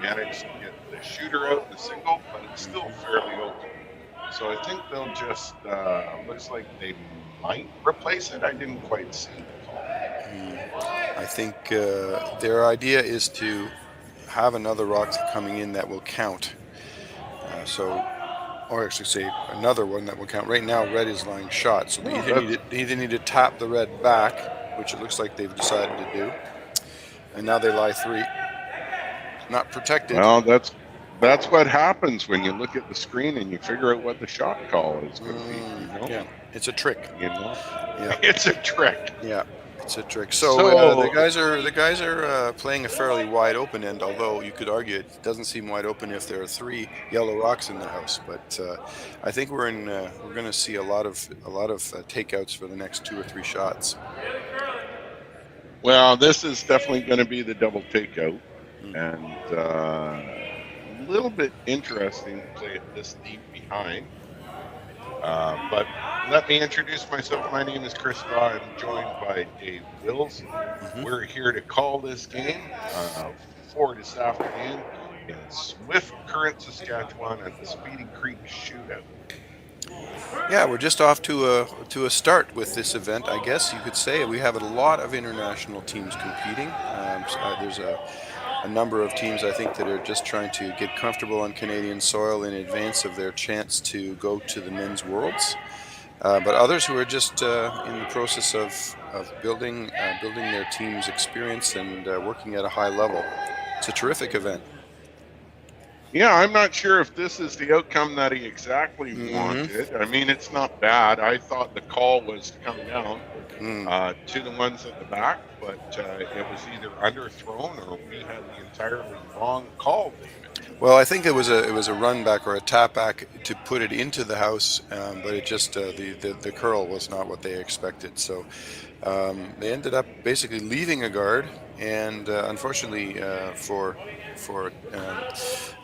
managed to get the shooter out in the single, but it's still fairly open. So I think they'll just looks like they might replace it. I didn't quite see the call. I think their idea is to have another rock coming in that will count. Or actually say another one that will count. Right now, red is lying shot, so Oh, that's they either need to tap the red back, which it looks like they've decided to do, and now they lie three, not protected. well, that's what happens when you look at the screen and you figure out what the shot call is going to be. Yeah, it's a trick. You know, Yeah, it's a trick. yeah, it's a trick. So So the guys are playing a fairly wide open end. Although you could argue it doesn't seem wide open if there are three yellow rocks in the house. But I think we're going to see a lot of takeouts for the next two or three shots. well, this is definitely going to be the double takeout, Mm. and a little bit interesting to play it this deep behind. But let me introduce myself. My name is Chris Daw. I'm joined by Dave Wills. Hmm. We're here to call this game for this afternoon in Swift Current, Saskatchewan at the Speedy Creek Shootout. Yeah, we're just off to a start with this event. I guess you could say we have a lot of international teams competing. There's a number of teams I think that are just trying to get comfortable on Canadian soil in advance of their chance to go to the men's worlds. But others who are just in the process of building their team's experience and working at a high level. It's a terrific event. Yeah, I'm not sure if this is the outcome that he exactly Hmm. wanted. I mean, it's not bad. I thought the call was to come down Mm. to the ones at the back, but it was either underthrown or we had the entirely wrong call, David. Well, I think it was a run back or a tap back to put it into the house, but it just the curl was not what they expected. So they ended up basically leaving a guard, and unfortunately for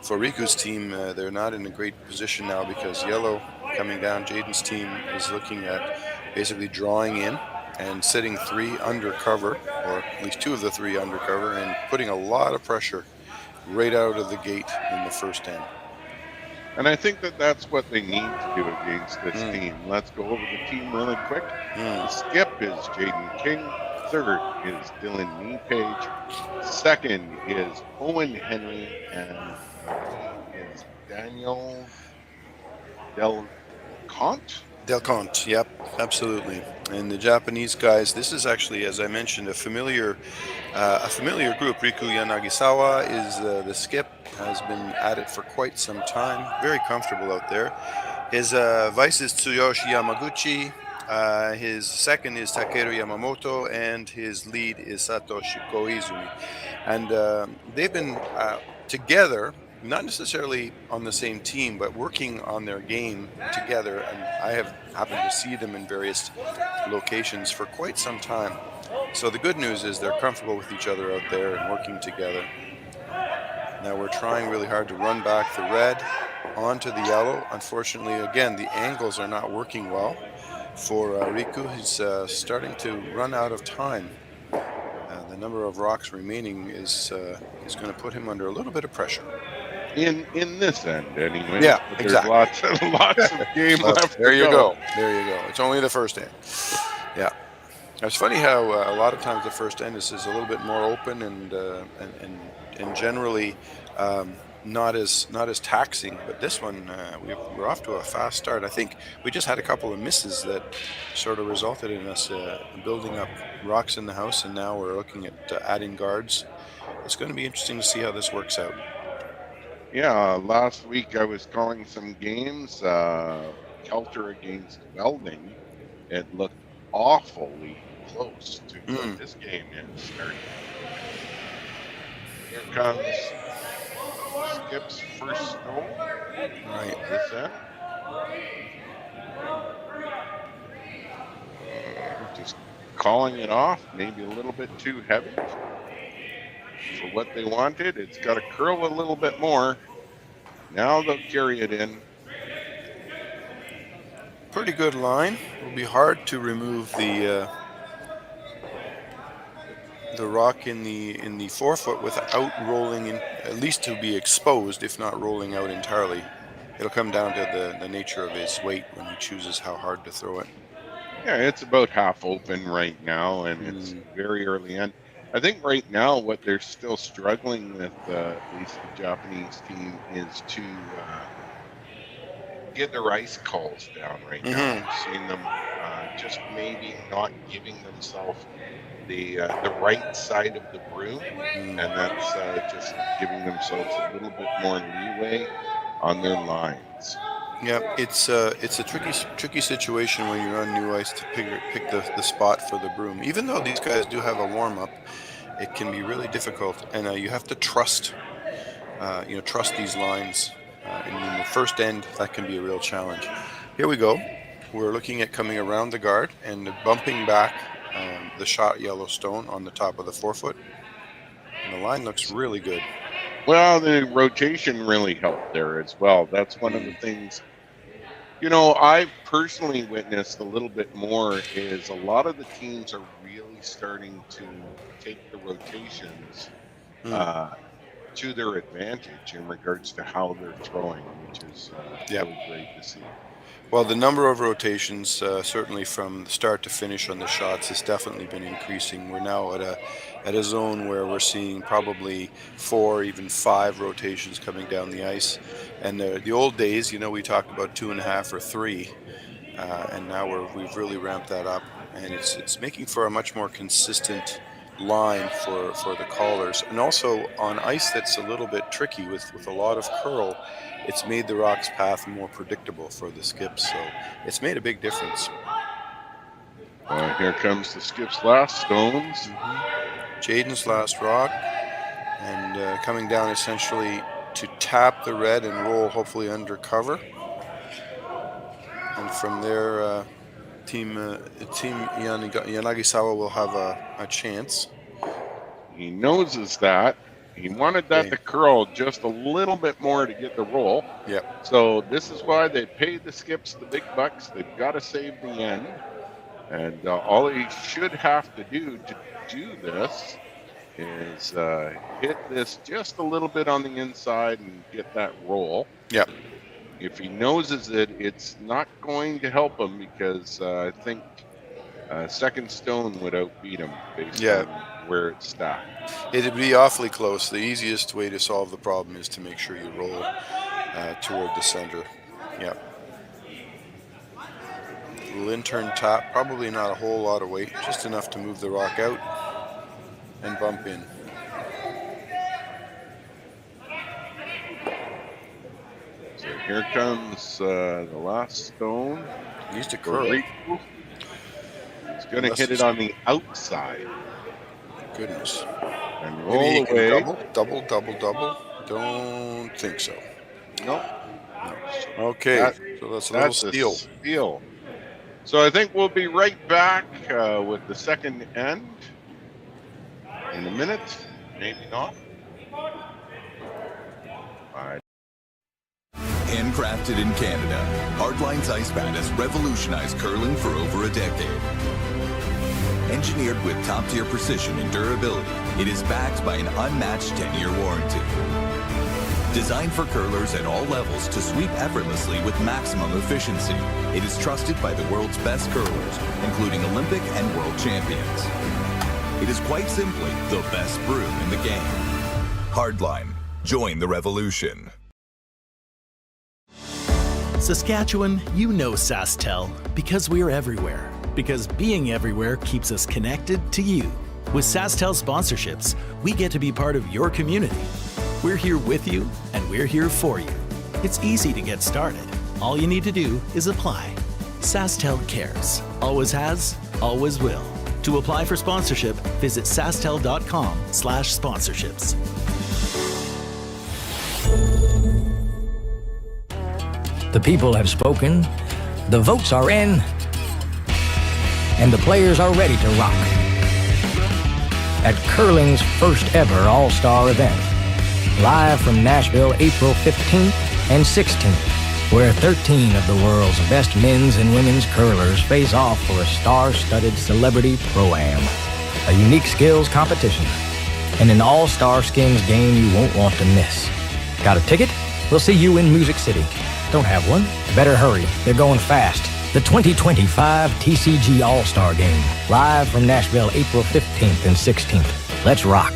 Riku's team, they're not in a great position now because yellow coming down. Jayden's team is looking at basically drawing in and sitting three under cover, or at least two of the three under cover, and putting a lot of pressure right out of the gate in the first end. And I think that that's what they need to do against this Mm, team. Let's go over the team really quick. The mm. skip is Jayden King. Third is Dylan Meepage. Second is Owen Henry. And three is Daniel Del Conte. Delcont, yep, absolutely. And the Japanese guys, this is actually, as I mentioned, a familiar group. Riku Yanagisawa is the skip, has been at it for quite some time, very comfortable out there. His vice is Tsuyoshi Yamaguchi. His second is Takeru Yamamoto, and his lead is Satoshi Koizumi. And they've been together, not necessarily on the same team, but working on their game together. And I have happened to see them in various locations for quite some time. So the good news is they're comfortable with each other out there and working together. Now we're trying really hard to run back the red onto the yellow. Unfortunately, again, the angles are not working well for Riku. He's starting to run out of time. The number of rocks remaining is going to put him under a little bit of pressure. In this end, anyways. Yeah, But there's exactly. lots of game left There to you go. go. There you go. It's only the first end. Yeah. It's funny how a lot of times the first end is a little bit more open and generally not as taxing. But this one we're off to a fast start. I think we just had a couple of misses that sort of resulted in us building up rocks in the house, and now we're looking at adding guards. It's going to be interesting to see how this works out. Yeah, last week I was calling some games. Kelter against Welding. It looked awfully close to what Mm, this game is starting. Here comes Skip's first snow right. on this end. Just calling it off, maybe a little bit too heavy for what they wanted. It's got to curl a little bit more. Now they'll carry it in. Pretty good line. It'll be hard to remove the rock in the forefoot without rolling in, at least to be exposed, if not rolling out entirely. It'll come down to the nature of his weight when he chooses how hard to throw it. Yeah, it's about half open right now, and it's very early in. I think right now what they're still struggling with, at least the Japanese team, is to get their ice calls down right now. I've seen them just maybe not giving themselves the right side of the broom, and that's just giving themselves a little bit more leeway on their lines. Yeah, it's a tricky situation when you're on new ice to pick the spot for the broom. Even though these guys do have a warm up, it can be really difficult, and you have to trust these lines. And in the first end, that can be a real challenge. Here we go. We're looking at coming around the guard and bumping back the shot yellow stone on the top of the forefoot. And the line looks really good. Well, the rotation really helped there as well. That's one of the things, I've personally witnessed a little bit more is a lot of the teams are really starting to take the rotations to their advantage in regards to how they're throwing, which is really great to see. Well, the number of rotations, certainly from start to finish on the shots, has definitely been increasing. We're now at a zone where we're seeing probably 4, even 5 rotations coming down the ice. And the old days, we talked about 2.5 or 3, and now we've really ramped that up, and it's making for a much more consistent line for the callers. And also on ice that's a little bit tricky with a lot of curl, it's made the rock's path more predictable for the skips, so it's made a big difference. Here comes the skip's last stones. Jayden's last rock, and coming down essentially to tap the red and roll hopefully under cover. And from there, Team Yanagisawa will have a chance. He knows that. He wanted that to curl just a little bit more to get the roll. Yep. So this is why they paid the skips the big bucks. They've got to save the end. And all he should have to do this is hit this just a little bit on the inside and get that roll. Yep. If he noses it, it's not going to help him because I think second stone would outbeat him based on where it's stacked. It'd be awfully close. The easiest way to solve the problem is to make sure you roll toward the center. Yeah. Lintern tap, probably not a whole lot of weight, just enough to move the rock out and bump in. So here comes the last stone. He needs to curl. He's going to hit it on the outside. My goodness. And roll away. Double. Don't think so. Nope. No. Okay, so that's a little steal. So I think we'll be right back with the second end in a minute. Maybe not. Bye. Handcrafted in Canada, Hardline's Ice Pad has revolutionized curling for over a decade. Engineered with top-tier precision and durability, it is backed by an unmatched 10-year warranty. Designed for curlers at all levels to sweep effortlessly with maximum efficiency, it is trusted by the world's best curlers, including Olympic and world champions. It is quite simply the best broom in the game. Hardline. Join the revolution. Saskatchewan, you know Sasktel because we're everywhere. Because being everywhere keeps us connected to you. With Sasktel sponsorships, we get to be part of your community. We're here with you, and we're here for you. It's easy to get started. All you need to do is apply. Sasktel cares. Always has, always will. To apply for sponsorship, visit sastel.com/sponsorships. The people have spoken, the votes are in, and the players are ready to rock. At curling's first ever All-Star event, live from Nashville, April 15th and 16th, where 13 of the world's best men's and women's curlers face off for a star-studded celebrity pro-am. a unique skills competition, and an all-star skins game you won't want to miss. Got a ticket? We'll see you in Music City. Don't have one? Better hurry. They're going fast. The 2025 TCG All-Star Game, live from Nashville, April 15th and 16th. Let's rock.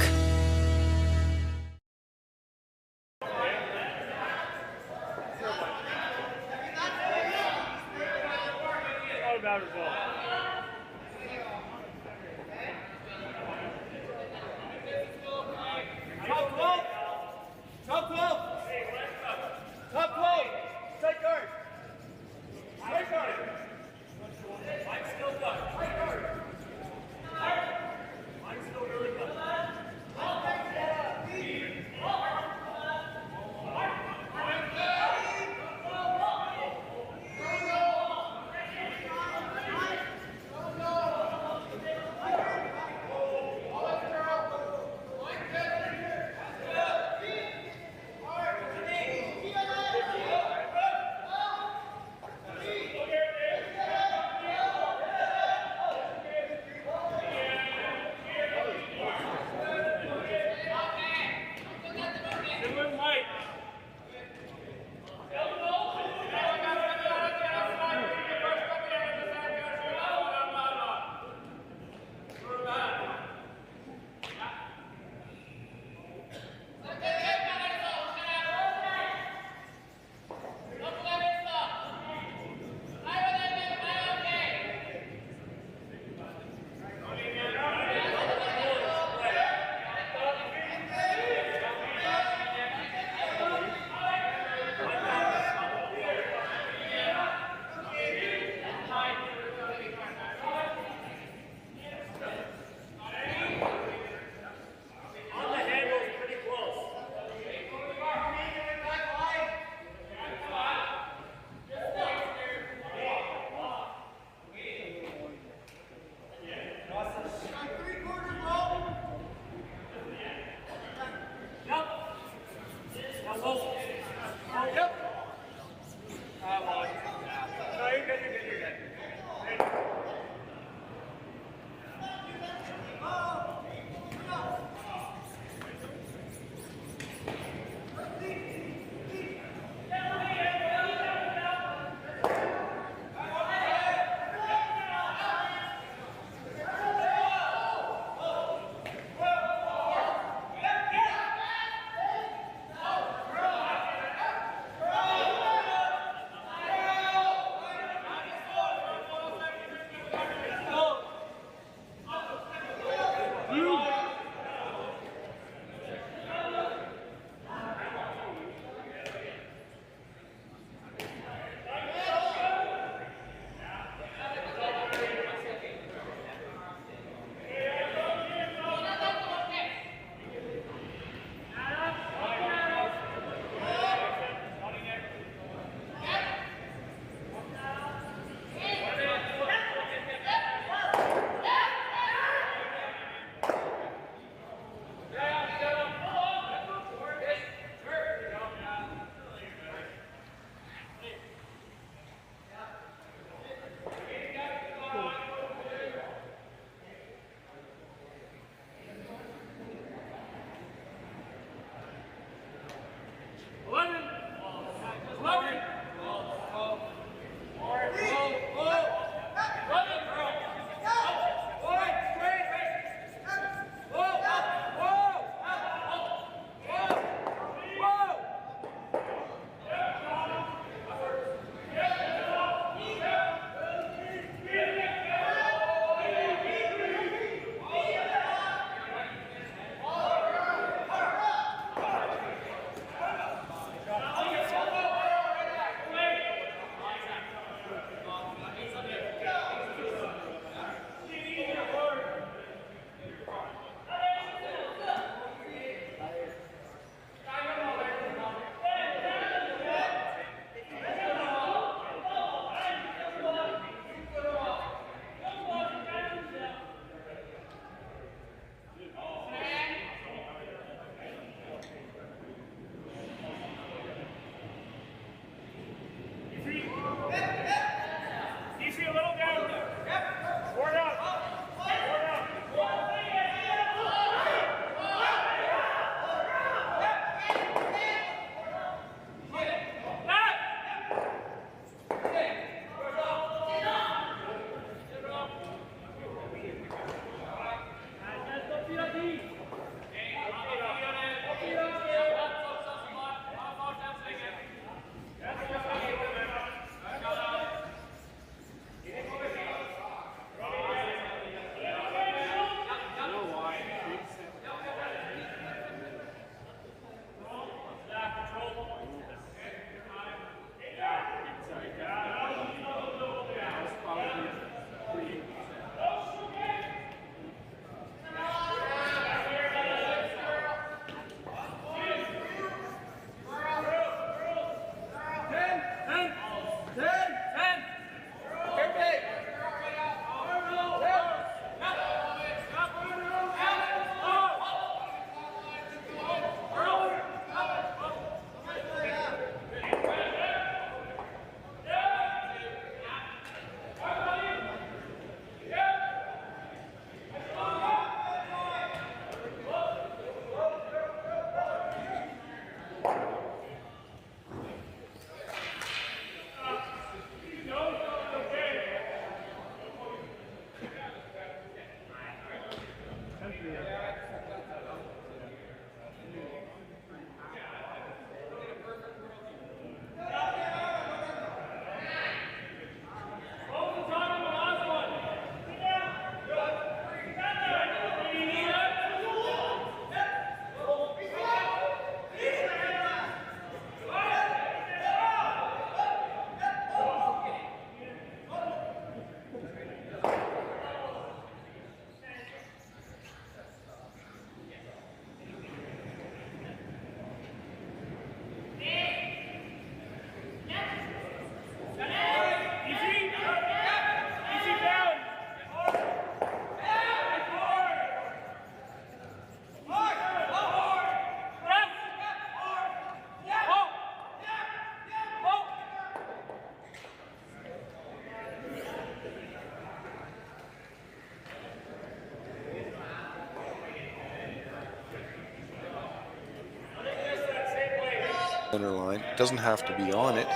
center line. It doesn't have to be on it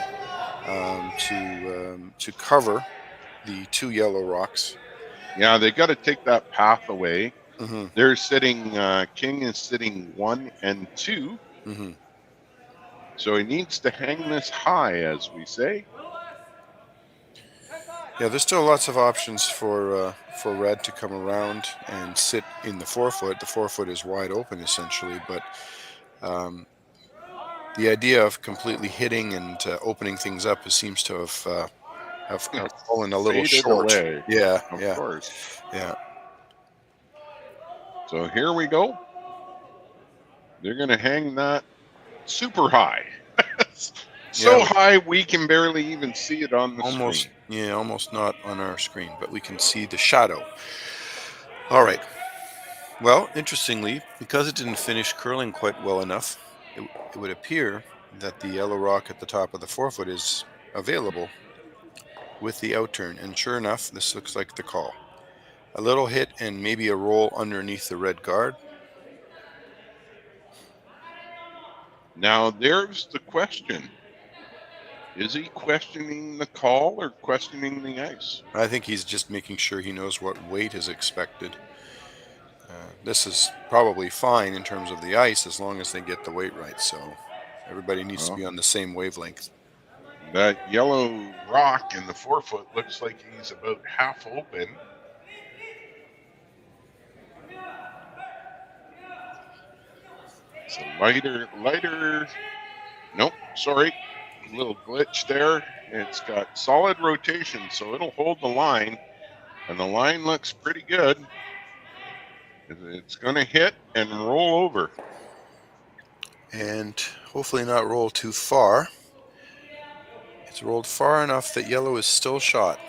to cover the 2 yellow rocks. Yeah, they got to take that path away. Mm-hmm. They're sitting, King is sitting 1 and 2. Mm-hmm. So he needs to hang this high, as we say. Yeah, there's still lots of options for red to come around and sit in the forefoot. The forefoot is wide open essentially, but the idea of completely hitting and opening things up seems to have fallen a little Faded short. away. Yeah, Of yeah, course. yeah. So here we go. They're going to hang that super high. So Yeah, high we can barely even see it on the almost. screen. Yeah, almost not on our screen, but we can see the shadow. All right. Well, interestingly, because it didn't finish curling quite well enough, it would appear that the yellow rock at the top of the forefoot is available with the outturn. And sure enough, this looks like the call. A little hit and maybe a roll underneath the red guard. Now, there's the question. Is he questioning the call or questioning the ice? I think he's just making sure he knows what weight is expected. This is probably fine in terms of the ice as long as they get the weight right. So everybody needs to be on the same wavelength. That yellow rock in the forefoot looks like he's about half open. So lighter. Nope, sorry. A little glitch there. It's got solid rotation, so it'll hold the line. And the line looks pretty good. It's going to hit and roll over. And hopefully not roll too far. It's rolled far enough that yellow is still shot.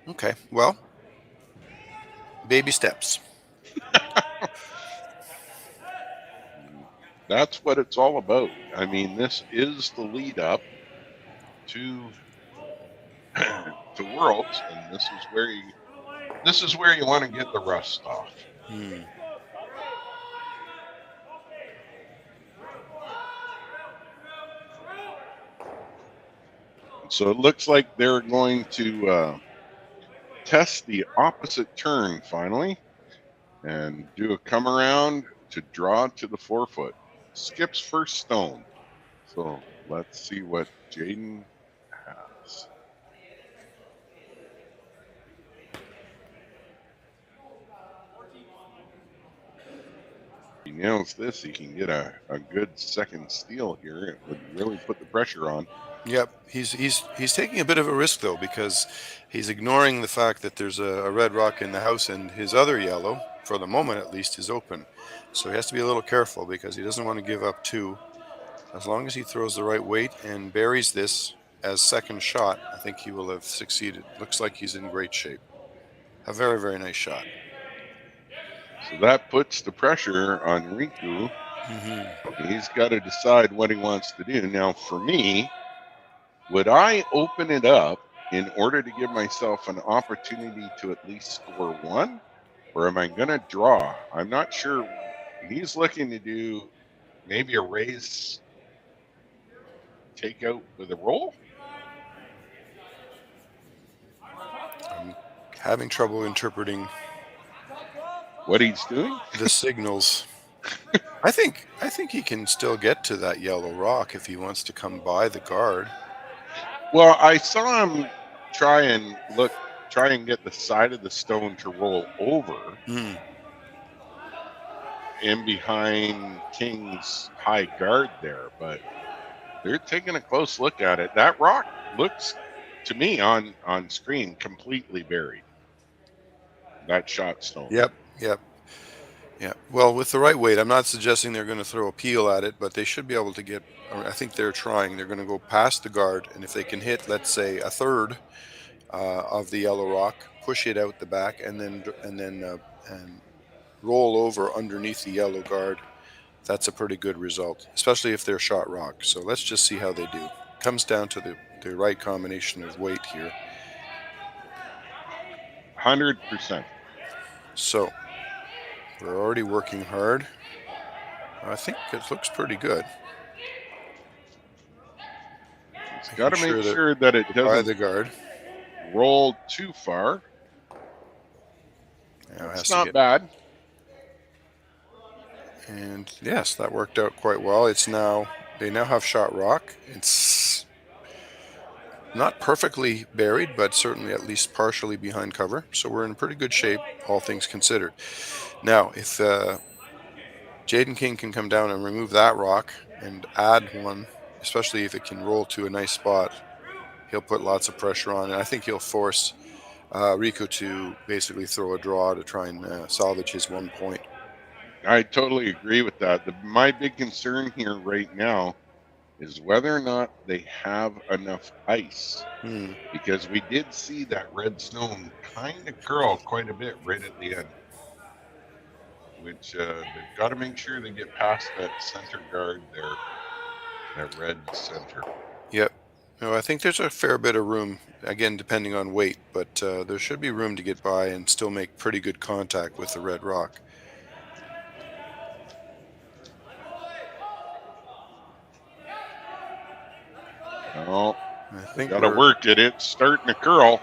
Okay, well, baby steps. That's what it's all about. I mean, this is the lead up to to Worlds, and this is where you want to get the rust off. So it looks like they're going to test the opposite turn finally and do a come around to draw to the forefoot. Skips first stone. So let's see what Jayden has. He nails this, he can get a good second steal here. It would really put the pressure on. Yep, he's taking a bit of a risk though, because he's ignoring the fact that there's a red rock in the house and his other yellow, for the moment at least, is open. So he has to be a little careful because he doesn't want to give up 2. As long as he throws the right weight and buries this as second shot, I think he will have succeeded. Looks like he's in great shape. A very, very nice shot. So that puts the pressure on Riku. He's got to decide what he wants to do. Now, for me, would I open it up in order to give myself an opportunity to at least score 1? Or am I going to draw? I'm not sure. He's looking to do maybe a raise takeout with a roll. I'm having trouble interpreting what he's doing. The signals. I think he can still get to that yellow rock if he wants to come by the guard. Well, I saw him try and get the side of the stone to roll over in behind King's high guard there, but they're taking a close look at it. That rock looks to me on screen completely buried. That shot stone. Yep. Well, with the right weight, I'm not suggesting they're going to throw a peel at it, but they should be able to get. I think they're trying. They're going to go past the guard, and if they can hit, let's say, a third of the yellow rock, push it out the back, and then roll over underneath the yellow guard, that's a pretty good result, especially if they're shot rock. So let's just see how they do. Comes down to the right combination of weight here. 100%. So we're already working hard. I think it looks pretty good. It's got to make that sure that it by doesn't the guard. roll too far. Now it has It's to not get- bad. And yes, that worked out quite well. They now have shot rock. It's not perfectly buried, but certainly at least partially behind cover. So we're in pretty good shape, all things considered. Now, if Jayden King can come down and remove that rock and add one, especially if it can roll to a nice spot, he'll put lots of pressure on, and I think he'll force Riku to basically throw a draw to try and salvage his 1 point. I totally agree with that. My big concern here right now is whether or not they have enough ice. Because we did see that red stone kind of curl quite a bit right at the end. Which they've got to make sure they get past that center guard there. That red center. Yep. No, I think there's a fair bit of room, again, depending on weight, but there should be room to get by and still make pretty good contact with the red rock. Well, I think got to work it. It's starting to curl.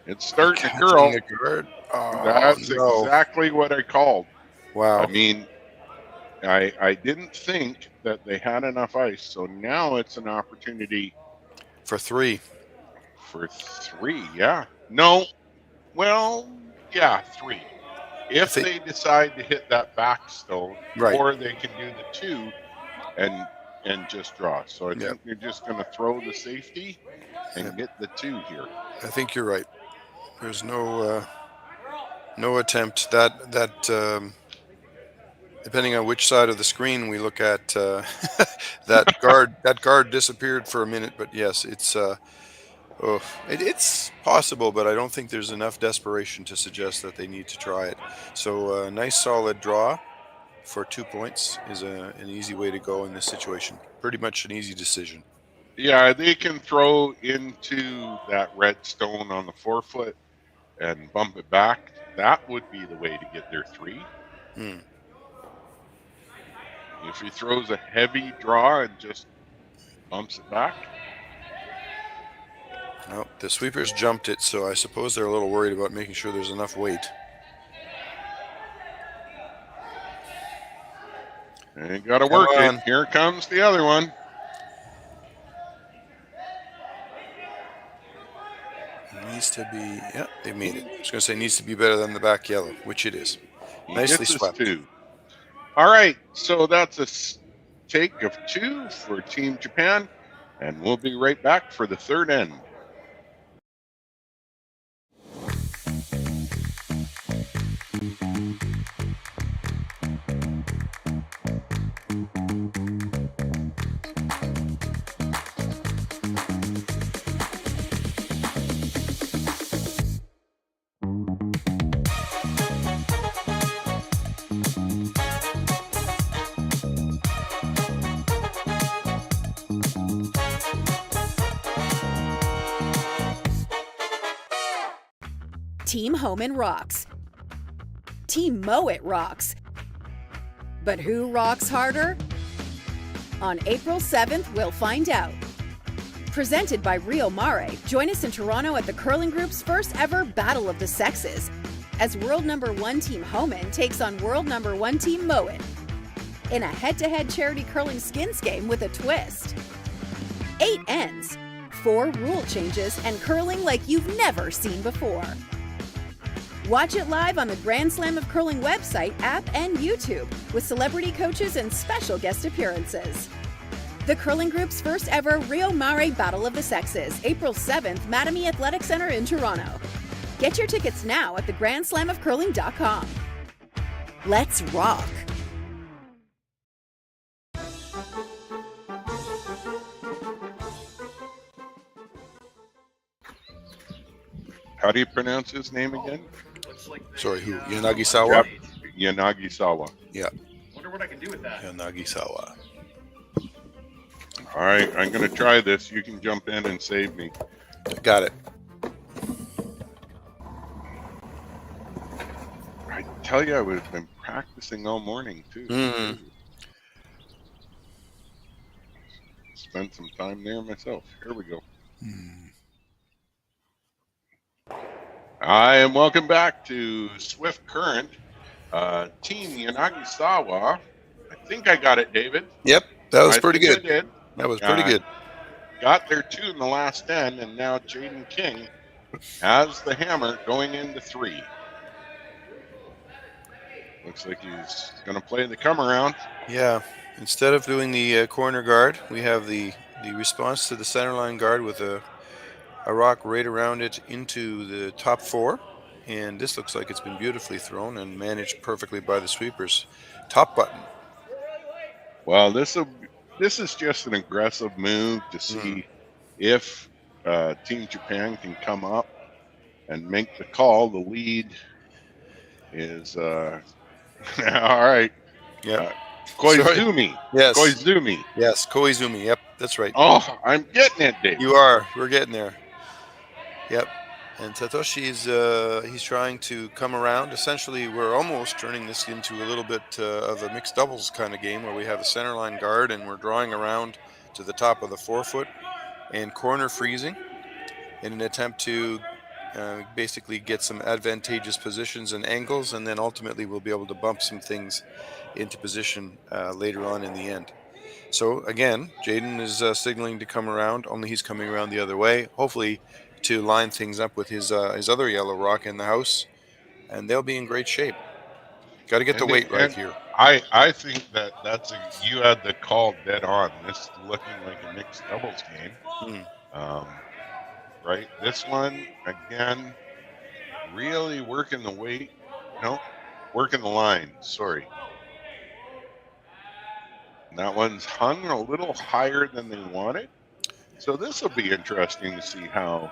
It's starting to curl. The guard. Oh, That's no. exactly what I called. Wow. I mean, I didn't think that they had enough ice, so now it's an opportunity For 3. for 3. Yeah. No. Well, yeah, 3. If they decide to hit that back stone, Right. or they can do the 2 and just draw. So I think you're just going to throw the safety and get the 2 here. I think you're right. There's no attempt. That depending on which side of the screen we look at, that guard disappeared for a minute. But yes, it's possible, but I don't think there's enough desperation to suggest that they need to try it. So a nice solid draw for 2 points is an easy way to go in this situation. Pretty much an easy decision. Yeah, they can throw into that red stone on the 4-foot and bump it back. That would be the way to get their 3. If he throws a heavy draw and just bumps it back. Well, the sweepers jumped it, so I suppose they're a little worried about making sure there's enough weight. And got to work it. Here comes the other one. Needs to be, yeah, they made it. I was going to say needs to be better than the back yellow, which it is. Nicely swept. 2. All right, so that's a take of 2 for Team Japan, and we'll be right back for the third end. Team Homan rocks. Team Mowat rocks. But who rocks harder? On April 7th, we'll find out. Presented by Rio Mare, join us in Toronto at the Curling Group's first ever Battle of the Sexes, as world number 1 Team Homan takes on world number 1 Team Mowat in a head-to-head charity curling skins game with a twist. 8 ends, 4 rule changes, and curling like you've never seen before. Watch it live on the Grand Slam of Curling website, app, and YouTube with celebrity coaches and special guest appearances. The Curling Group's first ever Rio Mare Battle of the Sexes, April 7th, Mattamy Athletic Center in Toronto. Get your tickets now at thegrandslamofcurling.com. Let's rock! How do you pronounce his name again? Sorry, who? Yanagisawa? Yep. Yanagisawa. Yeah. Wonder what I can do with that. Yanagisawa. All right, I'm going to try this. You can jump in and save me. Got it. I tell you, I've been practicing all morning, too. spent some time there myself. Here we go. Hi, and welcome back to Swift Current. Team Yanagisawa. I think I got it, David. Yep, that was I pretty think good. I did. That was pretty good. Got their 2 in the last 10, and now Jayden King has the hammer going into 3. Looks like he's going to play the come around. Yeah, instead of doing the corner guard, we have the response to the center line guard with a rock right around it into the top 4. And this looks like it's been beautifully thrown and managed perfectly by the sweepers. Top button. Well, this is just an aggressive move to see if Team Japan can come up and make the call. The lead is all right. Yeah. Koizumi. Yes. Koizumi. Yes, Koizumi. Yep, that's right. Oh, I'm getting it, Dave. You are. We're getting there. Yep. And Satoshi's he's trying to come around. Essentially, we're almost turning this into a little bit of a mixed doubles kind of game where we have a center line guard and we're drawing around to the top of the 4-foot and corner freezing in an attempt to basically get some advantageous positions and angles, and then ultimately we'll be able to bump some things into position later on in the end. So again, Jayden is signaling to come around, only he's coming around the other way, hopefully to line things up with his other yellow rock in the house, and they'll be in great shape. Got to get the weight right here. I think you had the call dead on. This is looking like a mixed doubles game. Right, this one again, really working the weight. No, working the line. Sorry. And that one's hung a little higher than they wanted. So this will be interesting to see how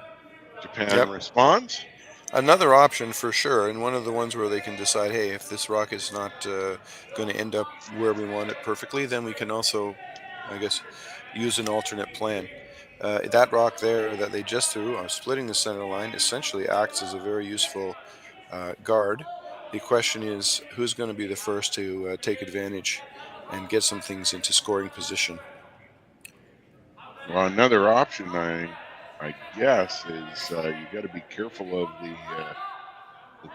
Japan responds. Another option for sure, and one of the ones where they can decide, hey, if this rock is not going to end up where we want it perfectly, then we can also, I guess, use an alternate plan. That rock there that they just threw, splitting the center line, essentially acts as a very useful guard. The question is, who's going to be the first to take advantage and get some things into scoring position? Well, another option, I guess, is you got to be careful of the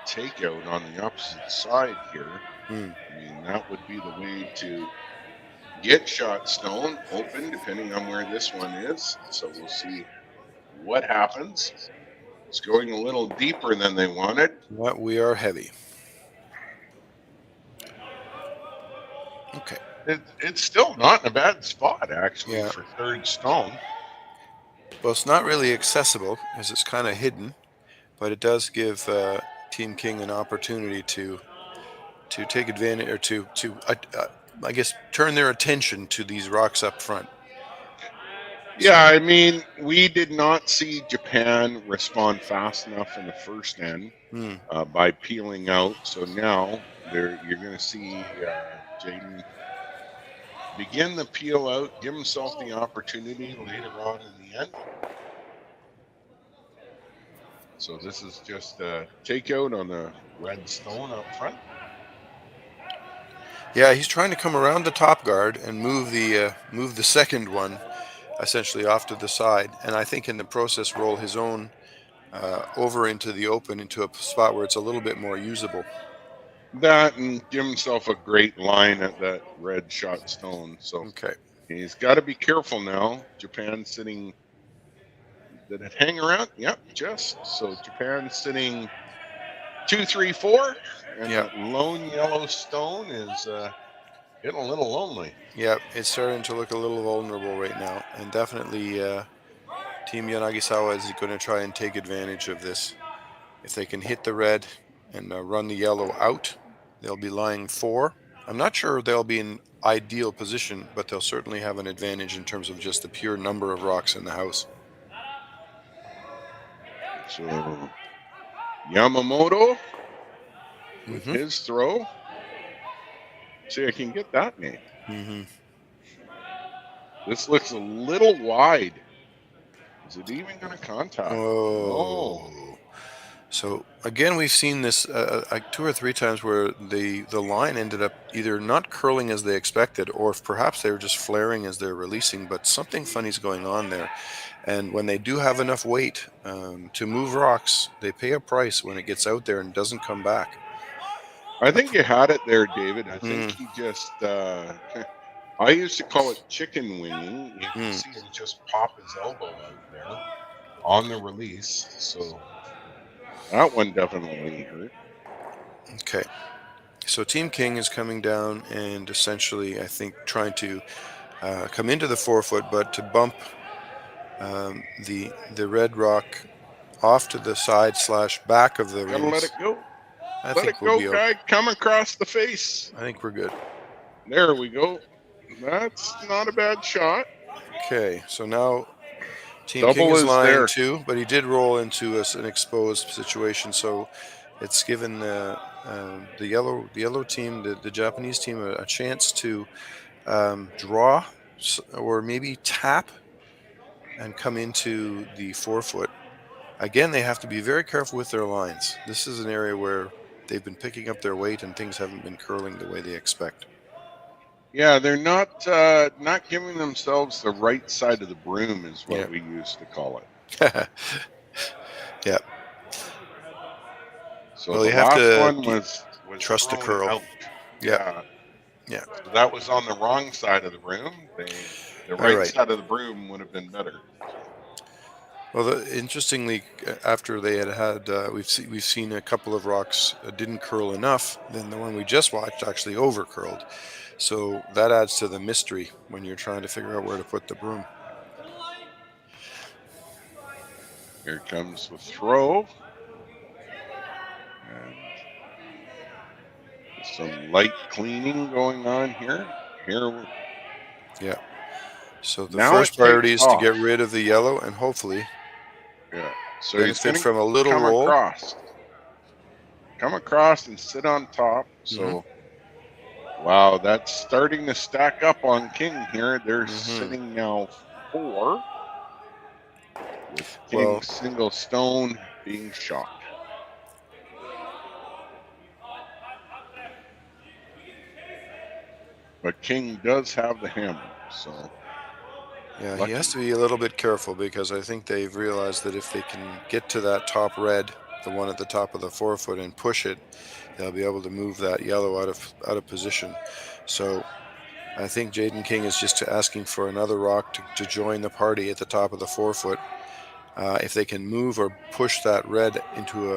takeout on the opposite side here. I mean, that would be the way to get shot stone open, depending on where this one is. So we'll see what happens. It's going a little deeper than they wanted. But we are heavy. Okay. It's still not in a bad spot, actually, for third stone. Well, it's not really accessible as it's kind of hidden, but it does give Team King an opportunity to take advantage, or to I guess, turn their attention to these rocks up front. Yeah, I mean, we did not see Japan respond fast enough in the first end by peeling out. So now you're going to see Jayden begin the peel out, give himself the opportunity later on in the end. So this is just a takeout on the red stone up front. Yeah, he's trying to come around the top guard and move the second one essentially off to the side, and I think in the process roll his own over into the open, into a spot where it's a little bit more usable. That, and give himself a great line at that red shot stone. So he's got to be careful now. Japan sitting. Did it hang around? Yep, just. So Japan sitting 2, 3, 4. And that lone yellow stone is getting a little lonely. Yeah, it's starting to look a little vulnerable right now. And definitely Team Yanagisawa is going to try and take advantage of this. If they can hit the red and run the yellow out, they'll be lying 4. I'm not sure they'll be in ideal position, but they'll certainly have an advantage in terms of just the pure number of rocks in the house. So Yamamoto with his throw. See, I can get that name. This looks a little wide. Is it even going to contact? Oh. So again, we've seen this like 2 or 3 times where the line ended up either not curling as they expected, or if perhaps they were just flaring as they're releasing. But something funny's going on there. And when they do have enough weight to move rocks, they pay a price when it gets out there and doesn't come back. I think you had it there, David. I think Mm. he just, I used to call it chicken winging. You can Mm. see him just pop his elbow out there on the release. So that one definitely hurt. Okay. So Team King is coming down and essentially, I think, trying to come into the 4-foot, but to bump the red rock off to the side / back of the Gotta let rings. it go. I Let think it we'll go, be guy. okay. Come across the face. I think we're good. There we go. That's not a bad shot. Okay, so now Team King Double is is lying there. too, but he did roll into an exposed situation, so it's given the yellow team, the Japanese team, a chance to draw or maybe tap and come into the 4-foot. Again, they have to be very careful with their lines. This is an area where they've been picking up their weight and things haven't been curling the way they expect. Yeah, they're not giving themselves the right side of the broom, is what Yeah. we used to call it. Yeah. So Well, the you have last to one was trust the thrown curl. out. Yeah. Yeah. So that was on the wrong side of the broom. The right side of the broom would have been better. Well, interestingly, after they had we've seen a couple of rocks didn't curl enough. Then the one we just watched actually over curled. So that adds to the mystery when you're trying to figure out where to put the broom. Here comes the throw. And some light cleaning going on here. Yeah. So the Now first it priority takes is to get off. rid of the yellow and hopefully So he's benefit going to from a little come roll. Come across and sit on top. So, wow, that's starting to stack up on King here. They're sitting now 4 with King single stone being shot. But King does have the hammer, so Yeah, lucky. he has to be a little bit careful because I think they've realized that if they can get to that top red, the one at the top of the 4-foot, and push it, they'll be able to move that yellow out of position. So I think Jayden King is just asking for another rock to join the party at the top of the 4-foot. If they can move or push that red into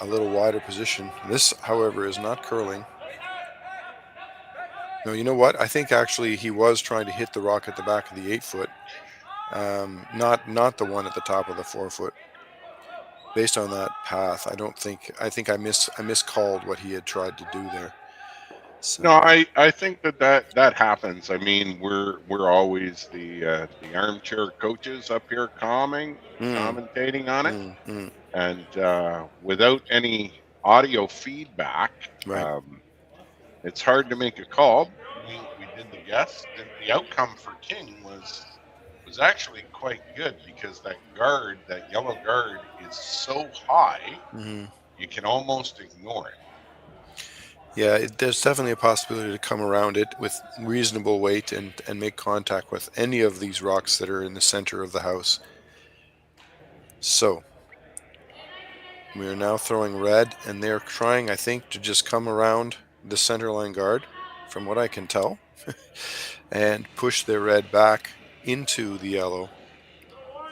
a little wider position. This, however, is not curling. No, you know what? I think actually he was trying to hit the rock at the back of the 8-foot, not the one at the top of the 4-foot. Based on that path, I think I miscalled what he had tried to do there. So. No, I think that happens. I mean, we're always the armchair coaches up here commentating on it, and without any audio feedback, it's hard to make a call. We did the guess, and the outcome for King was actually quite good because that yellow guard, is so high, you can almost ignore it. Yeah, there's definitely a possibility to come around it with reasonable weight and make contact with any of these rocks that are in the center of the house. So we are now throwing red, and they're trying, I think, to just come around the center line guard, from what I can tell, and push their red back into the yellow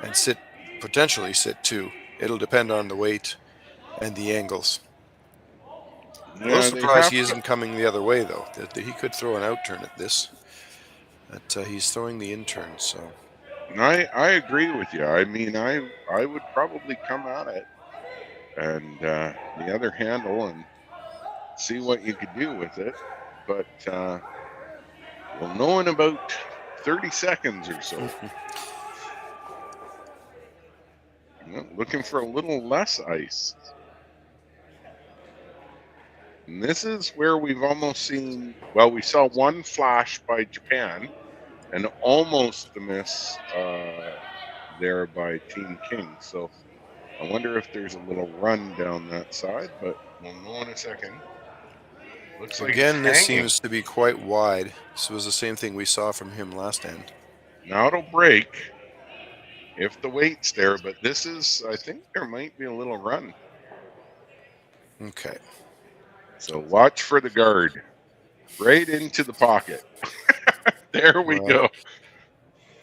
and potentially sit 2. It'll depend on the weight and the angles. A little surprised he isn't coming the other way, though. He could throw an out-turn at this. But he's throwing the in-turn, so. I agree with you. I mean, I would probably come at it and the other handle and see what you could do with it. But we'll know in about 30 seconds or so. Looking for a little less ice. And this is where we've almost seen, well, we saw one flash by Japan and almost the miss there by Team King. So I wonder if there's a little run down that side, but we'll know in a second. Looks like Again, this it's hanging. seems to be quite wide. This was the same thing we saw from him last end. Now it'll break if the weight's there, but this is, I think there might be a little run. Okay. So watch for the guard. Right into the pocket. There we go.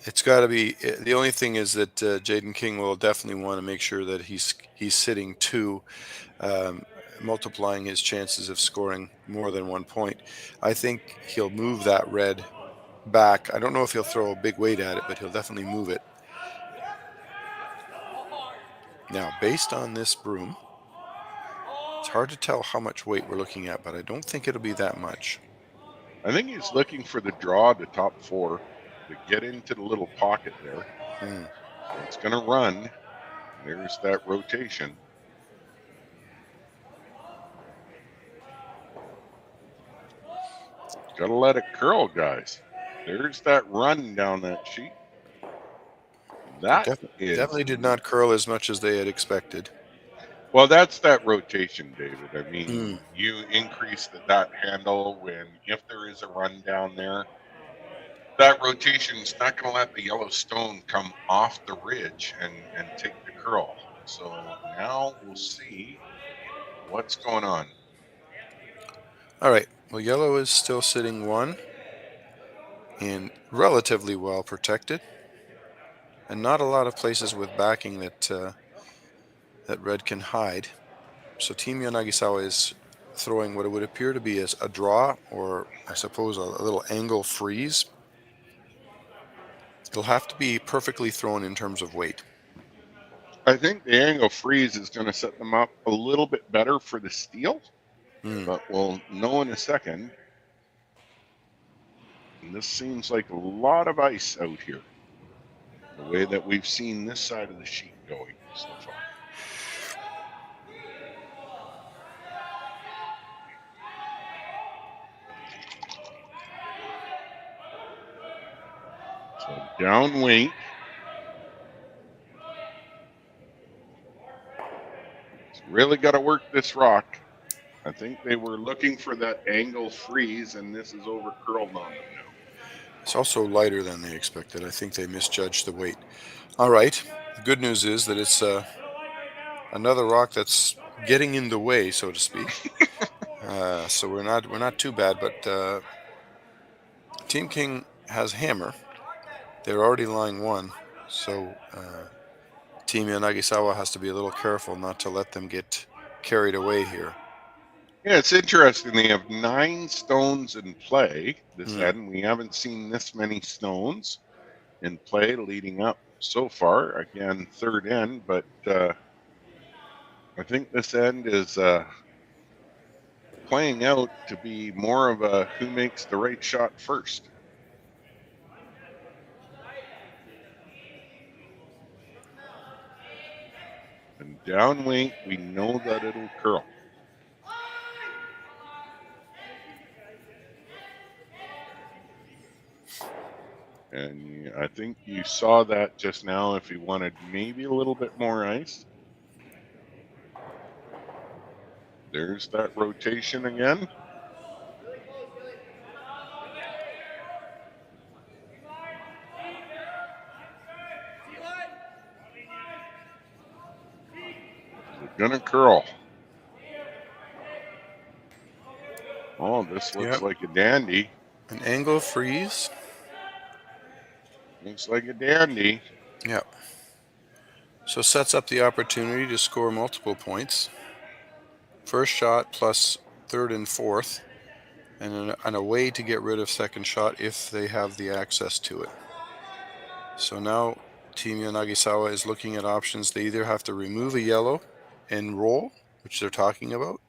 It's got to be. The only thing is that Jayden King will definitely want to make sure that he's sitting two, multiplying his chances of scoring more than 1 point. I think he'll move that red back. I don't know if he'll throw a big weight at it, but he'll definitely move it. Now, based on this broom, it's hard to tell how much weight we're looking at, but I don't think it'll be that much. I think he's looking for the draw to top four to get into the little pocket there. It's going to run. There's that rotation. Got to let it curl, guys. There's that run down that sheet. That definitely did not curl as much as they had expected. Well, that's that rotation, David. I mean, you increase that handle if there is a run down there. That rotation is not going to let the yellow stone come off the ridge and take the curl. So now we'll see what's going on. All right. Well, yellow is still sitting one and relatively well protected. And not a lot of places with backing that red can hide. So Team Yanagisawa is throwing what it would appear to be as a draw, or I suppose a little angle freeze. It'll have to be perfectly thrown in terms of weight. I think the angle freeze is going to set them up a little bit better for the steal, but we'll know in a second. And this seems like a lot of ice out here, the way that we've seen this side of the sheet going so far. So down weight. It's really got to work this rock. I think they were looking for that angle freeze, and this is over curled on them now. It's also lighter than they expected. I think they misjudged the weight. All right. The good news is that it's another rock that's getting in the way, so to speak. So we're not too bad, but Team King has hammer. They're already lying one, so Team Yanagisawa has to be a little careful not to let them get carried away here. Yeah, it's interesting. They have 9 stones in play this end. We haven't seen this many stones in play leading up so far. Again, third end, but I think this end is playing out to be more of a who makes the right shot first. And down weight, we know that it'll curl. And I think you saw that just now if you wanted maybe a little bit more ice. There's that rotation again. They're gonna curl. Oh, this looks like a dandy. An angle freeze. Looks like a dandy. Yeah. So sets up the opportunity to score multiple points. First shot plus third and fourth, and a way to get rid of second shot if they have the access to it. So now Team Yanagisawa is looking at options. They either have to remove a yellow and roll, which they're talking about.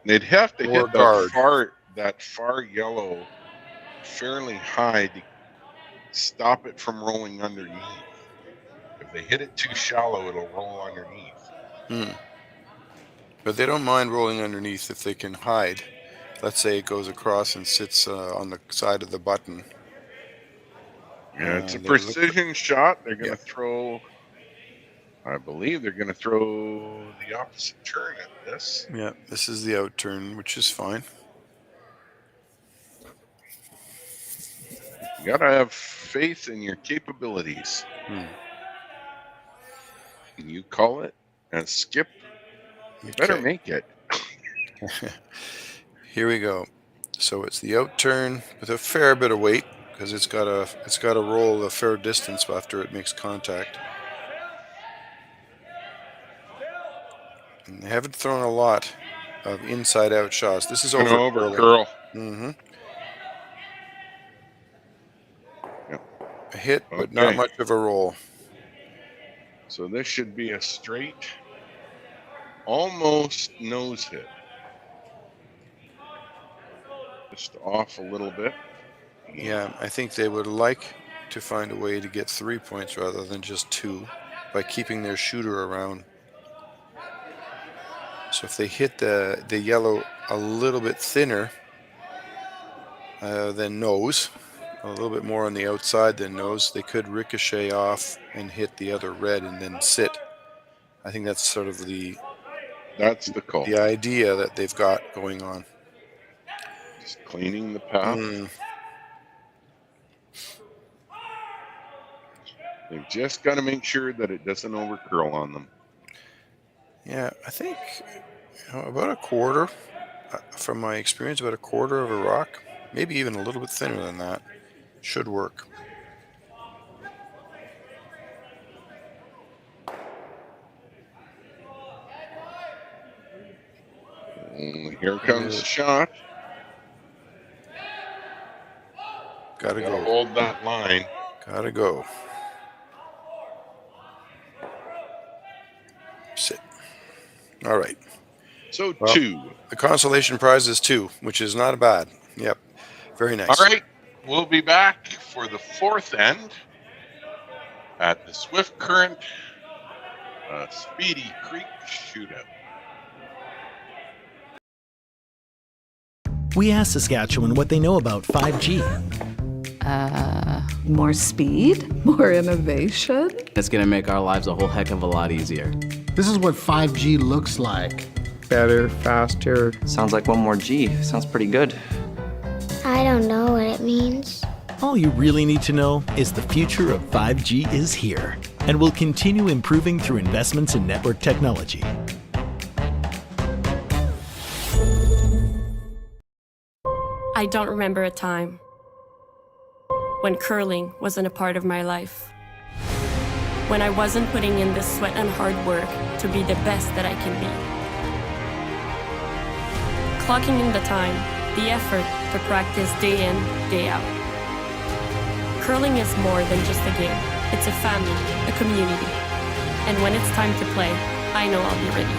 They'd have to hit that far yellow fairly high to stop it from rolling underneath. If they hit it too shallow, it'll roll underneath. But they don't mind rolling underneath if they can hide. Let's say it goes across and sits on the side of the button. Yeah, it's a They look- precision shot. They're going to Yeah. throw, I believe they're going to throw the opposite turn at this. Yeah, this is the out turn, which is fine. You got to have faith in your capabilities. You call it a skip, you better Okay. make it. Here we go. So it's the out turn with a fair bit of weight because it's got to roll a fair distance after it makes contact. And they haven't thrown a lot of inside out shots. This is Gonna over over curl. Mm-hmm. Yep. A hit, but not Okay. much of a roll. So this should be a straight, almost nose hit. Just off a little bit. Yeah, I think they would like to find a way to get 3 points rather than just 2 by keeping their shooter around. So if they hit the yellow a little bit thinner than nose, a little bit more on the outside than nose, they could ricochet off and hit the other red and then sit. I think that's sort of That's the call. the idea that they've got going on. Just cleaning the path. They've just got to make sure that it doesn't over curl on them. Yeah, I think about a quarter, from my experience, about a quarter of a rock, maybe even a little bit thinner than that, should work. And here comes the shot. Gotta Gotta go. hold that line. Gotta go. Sit. All right. So Well, 2. The consolation prize is 2, which is not bad. Yep. Very nice. All right. We'll be back for the 4th end at the Swift Current Speedy Creek Shootout. We asked Saskatchewan what they know about 5G. More speed, more innovation. It's going to make our lives a whole heck of a lot easier. This is what 5G looks like. Better, faster. Sounds like one more G. Sounds pretty good. I don't know what it means. All you really need to know is the future of 5G is here and will continue improving through investments in network technology. I don't remember a time when curling wasn't a part of my life. When I wasn't putting in the sweat and hard work to be the best that I can be. Clocking in the time, the effort to practice day in, day out. Curling is more than just a game. It's a family, a community. And when it's time to play, I know I'll be ready.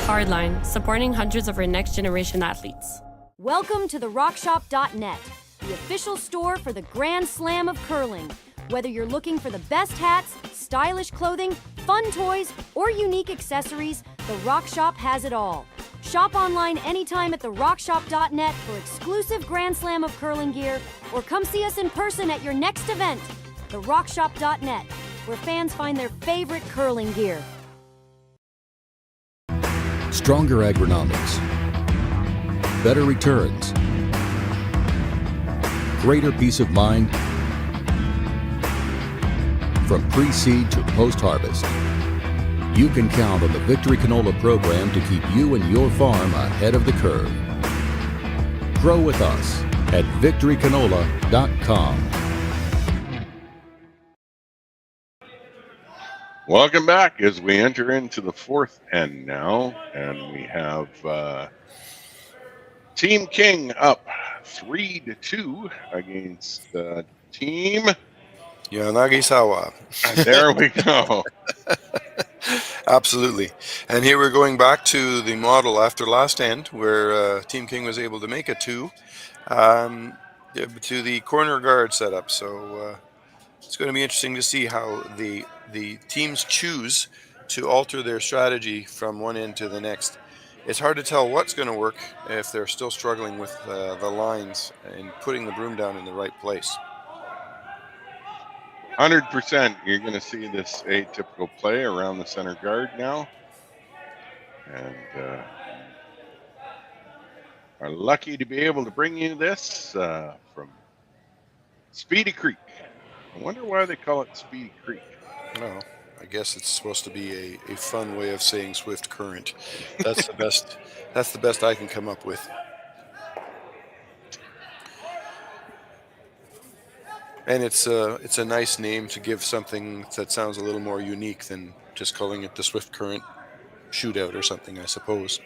Hardline, supporting hundreds of our next generation athletes. Welcome to the RockShop.net, the official store for the Grand Slam of curling. Whether you're looking for the best hats, stylish clothing, fun toys, or unique accessories, the Rock Shop has it all. Shop online anytime at the RockShop.net for exclusive Grand Slam of curling gear, or come see us in person at your next event. The RockShop.net, where fans find their favorite curling gear. Stronger agronomics, better returns, greater peace of mind. From pre-seed to post-harvest, you can count on the Victory Canola program to keep you and your farm ahead of the curve. Grow with us at victorycanola.com. Welcome back as we enter into the 4th end now, and we have Team King up 3-2 against Team Yanagisawa. There we go. Absolutely. And here we're going back to the model after last end where Team King was able to make a 2 to the corner guard setup. So it's going to be interesting to see how the teams choose to alter their strategy from one end to the next. It's hard to tell what's going to work if they're still struggling with the lines and putting the broom down in the right place. 100%. You're going to see this atypical play around the center guard now. And are lucky to be able to bring you this from Speedy Creek. I wonder why they call it Speedy Creek. Well, I guess it's supposed to be a fun way of saying swift current. That's the best. That's the best I can come up with. And it's a nice name to give something that sounds a little more unique than just calling it the Swift Current Shootout or something, I suppose.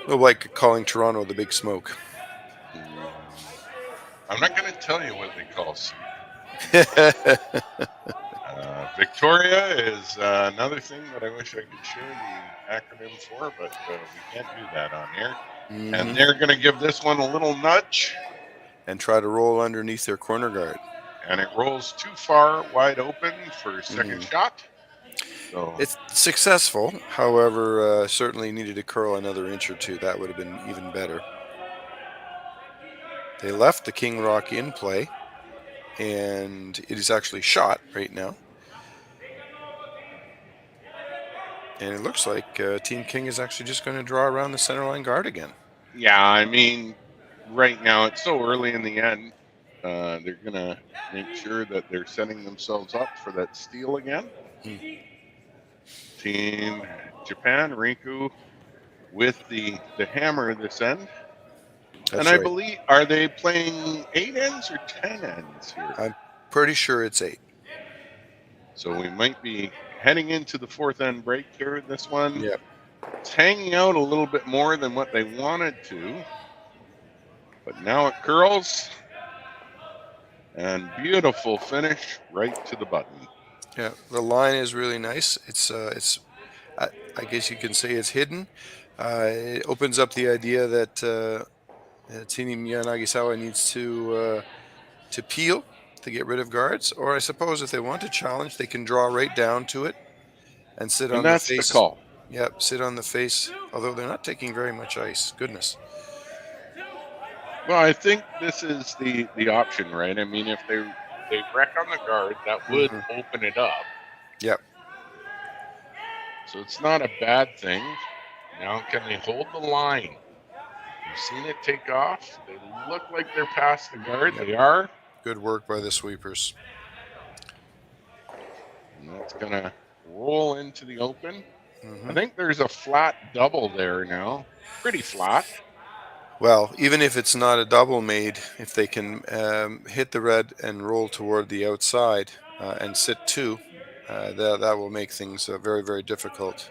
Well, like calling Toronto the Big Smoke. I'm not going to tell you what they call soup. Victoria is another thing that I wish I could share the acronym for, but we can't do that on here. Mm-hmm. And they're going to give this one a little nudge. And try to roll underneath their corner guard. And it rolls too far wide open for second shot. So it's successful. However, certainly needed to curl another inch or two. That would have been even better. They left the King Rock in play. And it is actually shot right now. And it looks like Team King is actually just going to draw around the center line guard again. Yeah, I mean, right now it's so early in the end. They're going to make sure that they're setting themselves up for that steal again. Team Japan, Riku, with the hammer this end. That's and I believe, are they playing 8 ends or 10 ends here? I'm pretty sure it's 8. So we might be heading into the 4th end break here in this one. Yep. It's hanging out a little bit more than what they wanted to. But now it curls. And beautiful finish right to the button. Yeah, the line is really nice. It's I guess you can say it's hidden. It opens up the idea that Team Yanagisawa needs to peel to get rid of guards, or I suppose if they want to challenge, they can draw right down to it and sit on the face. And that's the call. Yep, sit on the face. Although they're not taking very much ice. Goodness. Well, I think this is the option, right? I mean, if they wreck on the guard, that would open it up. Yep. So it's not a bad thing. Now, can they hold the line? You've seen it take off. They look like they're past the guard. Yep. They are. Good work by the sweepers. And that's going to roll into the open. I think there's a flat double there now. Pretty flat. Well, even if it's not a double made, if they can hit the red and roll toward the outside and sit 2, that will make things very, very difficult.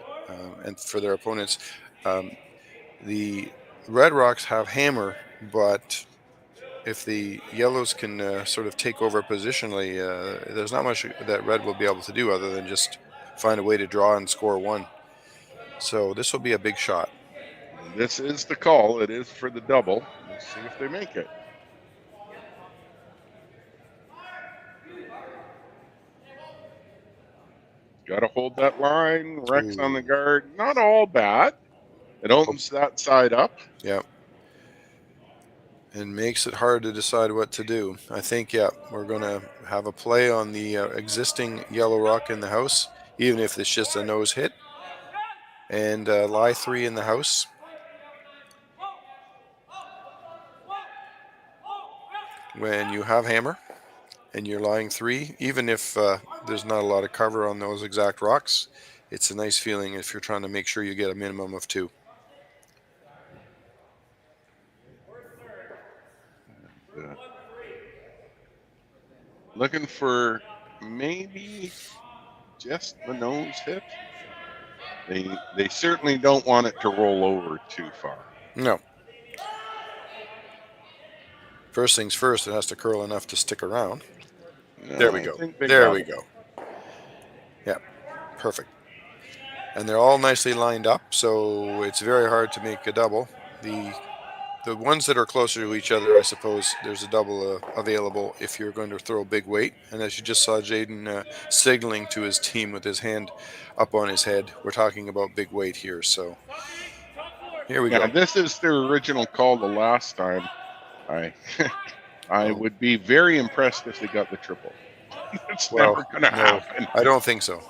And for their opponents, the Red Rocks have hammer, but if the yellows can sort of take over positionally, there's not much that red will be able to do other than just find a way to draw and score 1. So this will be a big shot. This is the call. It is for the double. Let's see if they make it. Got to hold that line. Rex on the guard. Not all bad. It opens that side up. Yep. And makes it hard to decide what to do. I think, we're going to have a play on the existing yellow rock in the house, even if it's just a nose hit. And lie 3 in the house. When you have hammer and you're lying 3, even if there's not a lot of cover on those exact rocks, it's a nice feeling if you're trying to make sure you get a minimum of 2. Looking for maybe just the nose hit. They certainly don't want it to roll over too far. No. First things first, it has to curl enough to stick around. No, there we go. There we go. Yeah, perfect. And they're all nicely lined up, so it's very hard to make a double. The ones that are closer to each other, I suppose, there's a double available if you're going to throw a big weight. And as you just saw Jayden signaling to his team with his hand up on his head, we're talking about big weight here. So here we go. This is their original call the last time. I would be very impressed if they got the triple. It's Well, never going to no, happen. I don't think so.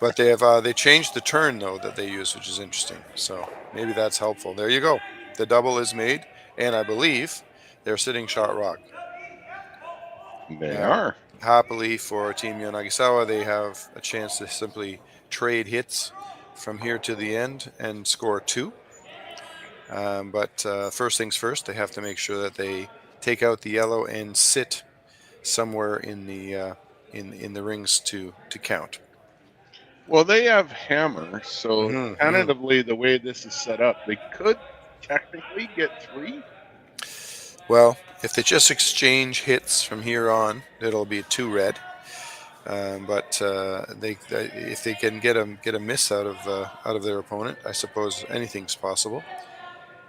But they have they changed the turn though that they use, which is interesting. So maybe that's helpful. There you go. The double is made, and I believe they're sitting shot rock. They Now, are. happily for Team Yanagisawa, they have a chance to simply trade hits from here to the end and score 2. But first things first, they have to make sure that they take out the yellow and sit somewhere in the rings to count. Well, they have hammer, so Mhm, tentatively, the way this is set up, they could technically get 3. Well, if they just exchange hits from here on, it'll be 2 red. But if they can get a miss out of their opponent, I suppose anything's possible.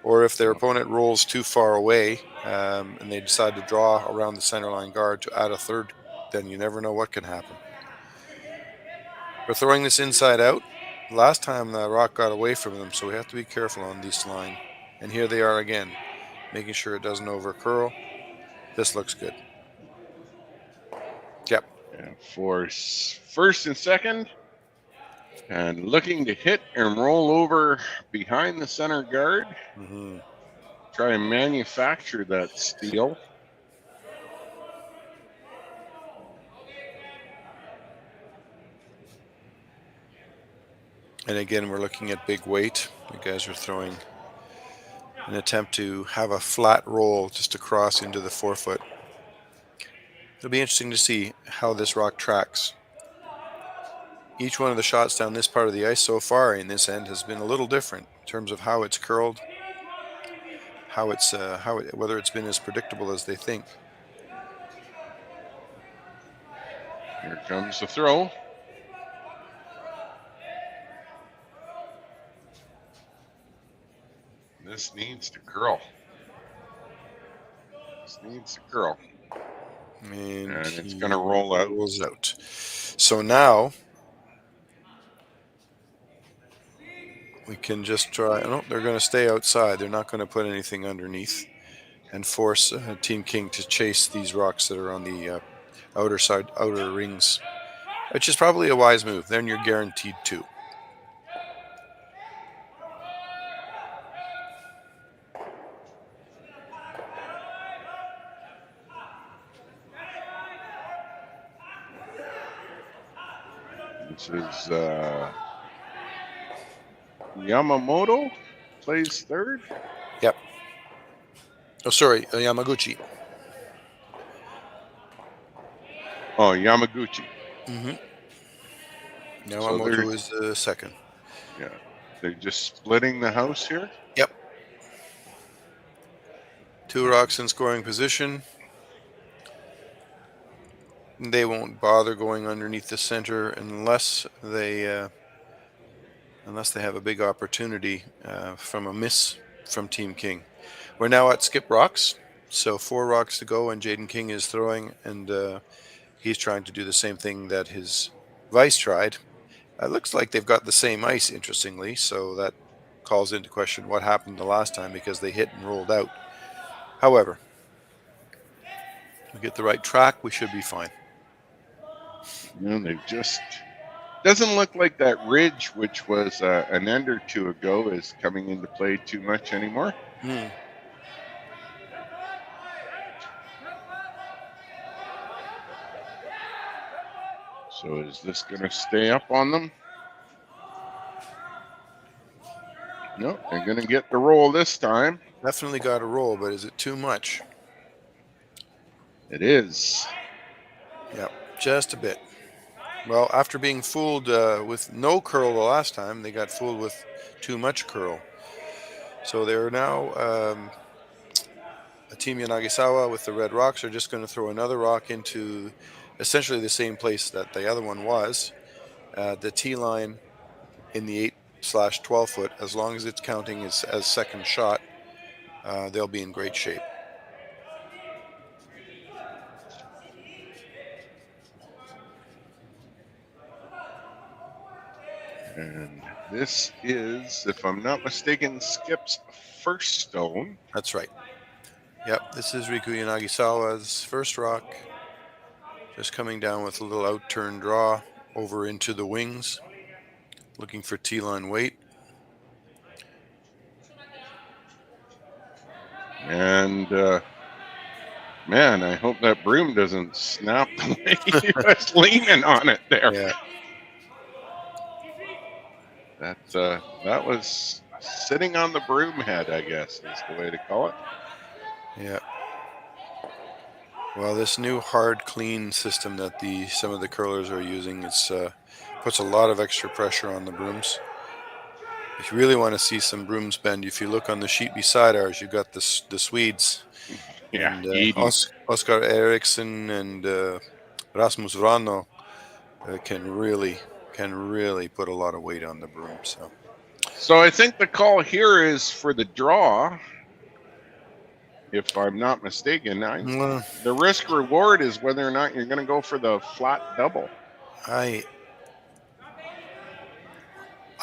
Or if their opponent rolls too far away and they decide to draw around the center line guard to add a third, then you never know what can happen. We're throwing this inside out. Last time the rock got away from them, so we have to be careful on this line. And here they are again, making sure it doesn't overcurl. This looks good. Yep. And for first and second, and looking to hit and roll over behind the center guard. Mm-hmm. Try and manufacture that steal. And again, we're looking at big weight. You guys are throwing an attempt to have a flat roll just across into the forefoot. It'll be interesting to see how this rock tracks. Each one of the shots down this part of the ice so far in this end has been a little different in terms of how it's curled, whether it's been as predictable as they think. Here comes the throw. This needs to curl. This needs to curl. And it's going to roll out. Rolls out. So now we can just try. No, they're going to stay outside. They're not going to put anything underneath and force Team King to chase these rocks that are on the outer rings, which is probably a wise move. Then you're guaranteed 2. This is Yamamoto plays third. Yep. Oh, sorry, Yamaguchi. Oh, Yamaguchi. Mm-hmm. Yamamoto is the second. Yeah. They're just splitting the house here? Yep. 2 rocks in scoring position. They won't bother going underneath the center unless they have a big opportunity from a miss from Team King. We're now at skip rocks, so 4 rocks to go, and Jayden King is throwing, and he's trying to do the same thing that his vice tried. It looks like they've got the same ice, interestingly, so that calls into question what happened the last time because they hit and rolled out. However, we get the right track, we should be fine. They've just doesn't look like that ridge, which was an end or 2 ago, is coming into play too much anymore. So is this going to stay up on them? No, they're going to get the roll this time. Definitely got a roll, but is it too much? It is. Yep, just a bit. Well, after being fooled with no curl the last time, they got fooled with too much curl. So they're now a Team Yanagisawa with the red rocks are just going to throw another rock into essentially the same place that the other one was. The T line in the 8/12 foot, as long as it's counting as second shot, they'll be in great shape. And this is, if I'm not mistaken, Skip's first stone. That's right. Yep, this is Riku Yanagisawa's first rock. Just coming down with a little out-turn draw over into the wings. Looking for T-line weight. And, man, I hope that broom doesn't snap the way he was leaning on it there. Yeah. That was sitting on the broom head, I guess, is the way to call it. Yeah. Well, this new hard clean system that some of the curlers are using, puts a lot of extra pressure on the brooms. If you really want to see some brooms bend, if you look on the sheet beside ours, you've got the Swedes. Yeah, and, Oscar Eriksson and Rasmus Rano can really put a lot of weight on the broom. So I think the call here is for the draw, if I'm not mistaken. The risk reward is whether or not you're going to go for the flat double. I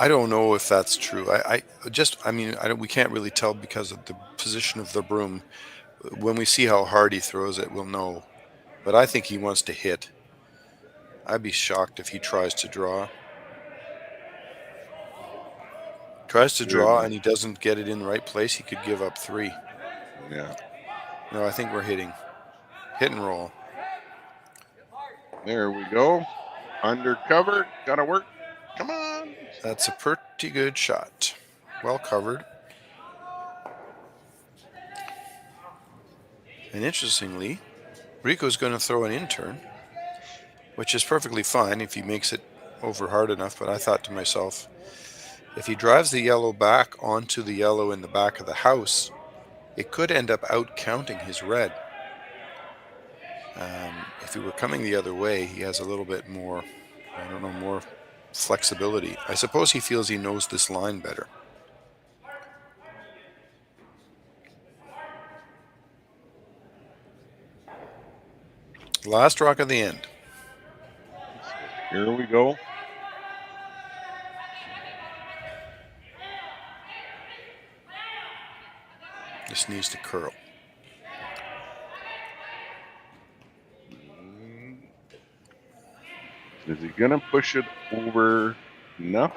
don't know if that's true. We can't really tell because of the position of the broom. When we see how hard he throws it, we'll know. But I think he wants to hit. I'd be shocked if he tries to draw. Tries to draw and he doesn't get it in the right place, he could give up 3. Yeah. No, I think we're hitting. Hit and roll. There we go. Undercover. Gotta work. Come on. That's a pretty good shot. Well covered. And interestingly, Rico's going to throw an in-turn, which is perfectly fine if he makes it over hard enough. But I thought to myself, if he drives the yellow back onto the yellow in the back of the house, it could end up out-counting his red. If he were coming the other way, he has a little bit more, more flexibility. I suppose he feels he knows this line better. Last rock of the end. Here we go. This needs to curl. Is he going to push it over enough?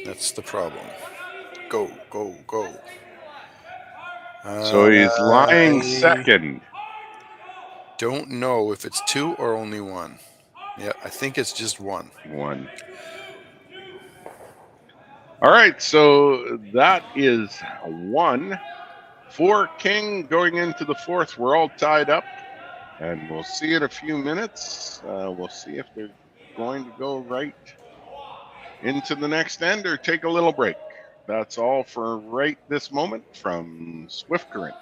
That's the problem. Go, go, go. So he's lying second. Don't know if it's 2 or only 1. Yeah, I think it's just 1. 1. All right, so that is 1 for King going into the 4th. We're all tied up, and we'll see in a few minutes. We'll see if they're going to go right into the next end or take a little break. That's all for right this moment from Swift Current.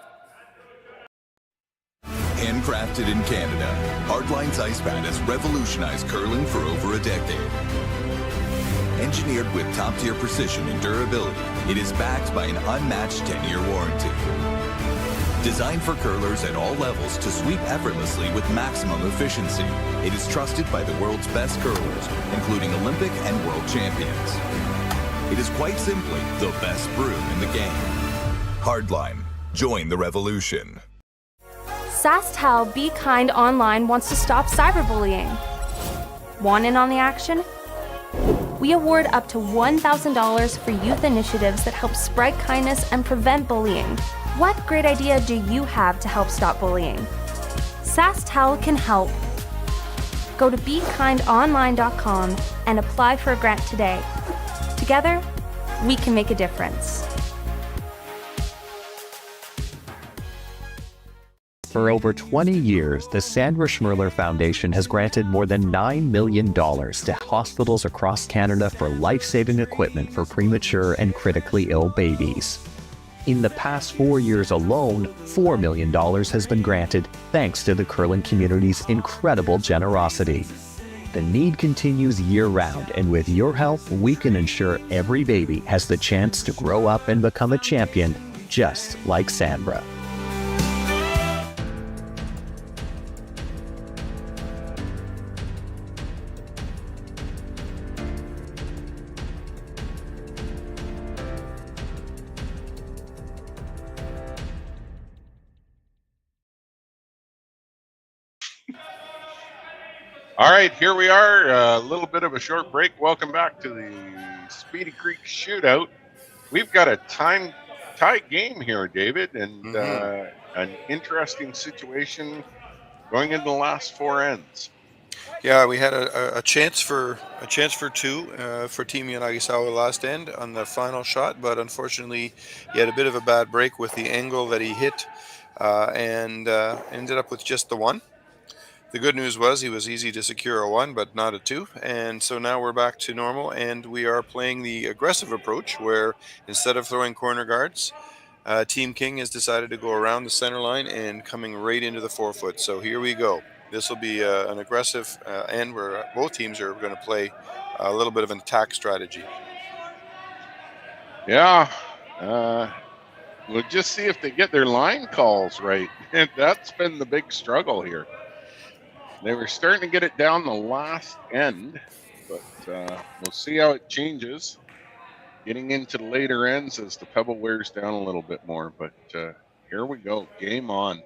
Handcrafted in Canada, Hardlines Ice Pad has revolutionized curling for over a decade. Engineered with top-tier precision and durability, it is backed by an unmatched 10-year warranty. Designed for curlers at all levels to sweep effortlessly with maximum efficiency, it is trusted by the world's best curlers, including Olympic and world champions. It is quite simply the best broom in the game. Hardline. Join the revolution. Sasktel Be Kind Online wants to stop cyberbullying. Want in on the action? We award up to $1,000 for youth initiatives that help spread kindness and prevent bullying. What great idea do you have to help stop bullying? Sasktel can help. Go to BeKindOnline.com and apply for a grant today. Together, we can make a difference. For over 20 years, the Sandra Schmirler Foundation has granted more than $9 million to hospitals across Canada for life-saving equipment for premature and critically ill babies. In the past 4 years alone, $4 million has been granted thanks to the curling community's incredible generosity. The need continues year-round, and with your help, we can ensure every baby has the chance to grow up and become a champion, just like Sandra. All right, here we are. A little bit of a short break. Welcome back to the Speedy Creek Shootout. We've got a tight game here, David, and an interesting situation going into the last four ends. Yeah, we had a chance for two for Team Yanagisawa last end on the final shot, but unfortunately, he had a bit of a bad break with the angle that he hit, and ended up with just the one. The good news was he was easy to secure a one, but not a two, and so now we're back to normal, and we are playing the aggressive approach, where instead of throwing corner guards, Team King has decided to go around the center line and coming right into the 4 foot. So here we go. This will be an aggressive end where both teams are going to play a little bit of an attack strategy. Yeah. We'll just see if they get their line calls right. And that's been the big struggle here. They were starting to get it down the last end, but we'll see how it changes. Getting into the later ends as the pebble wears down a little bit more, but here we go. Game on.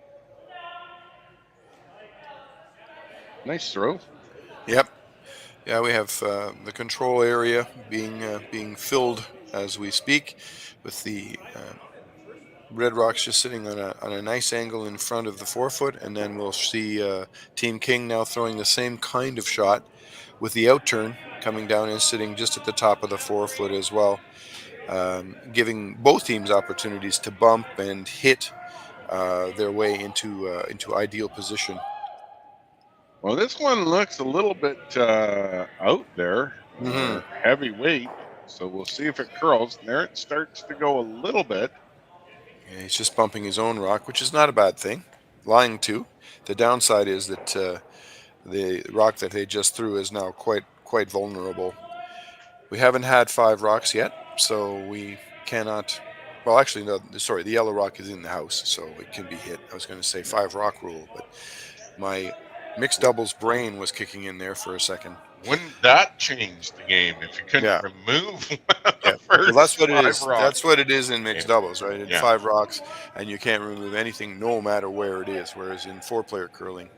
Nice throw. Yep. Yeah, we have the control area being filled as we speak, with the Red Rocks just sitting on a nice angle in front of the 4 foot, and then we'll see Team King now throwing the same kind of shot with the out turn coming down and sitting just at the top of the 4 foot as well, giving both teams opportunities to bump and hit their way into ideal position. Well, this one looks a little bit out there, heavyweight. So we'll see if it curls. There it starts to go a little bit. Yeah, he's just bumping his own rock, which is not a bad thing. Lying to. The downside is that the rock that they just threw is now quite vulnerable. We haven't had 5 rocks yet, so we cannot. Well, actually, no. Sorry, the yellow rock is in the house, so it can be hit. I was going to say 5 rock rule, but my mixed doubles brain was kicking in there for a second. Wouldn't that change the game if you couldn't remove the first well, that's what it 5 is. rocks? That's what it is in mixed doubles, right? In 5 rocks, and you can't remove anything no matter where it is. Whereas in 4-player curling,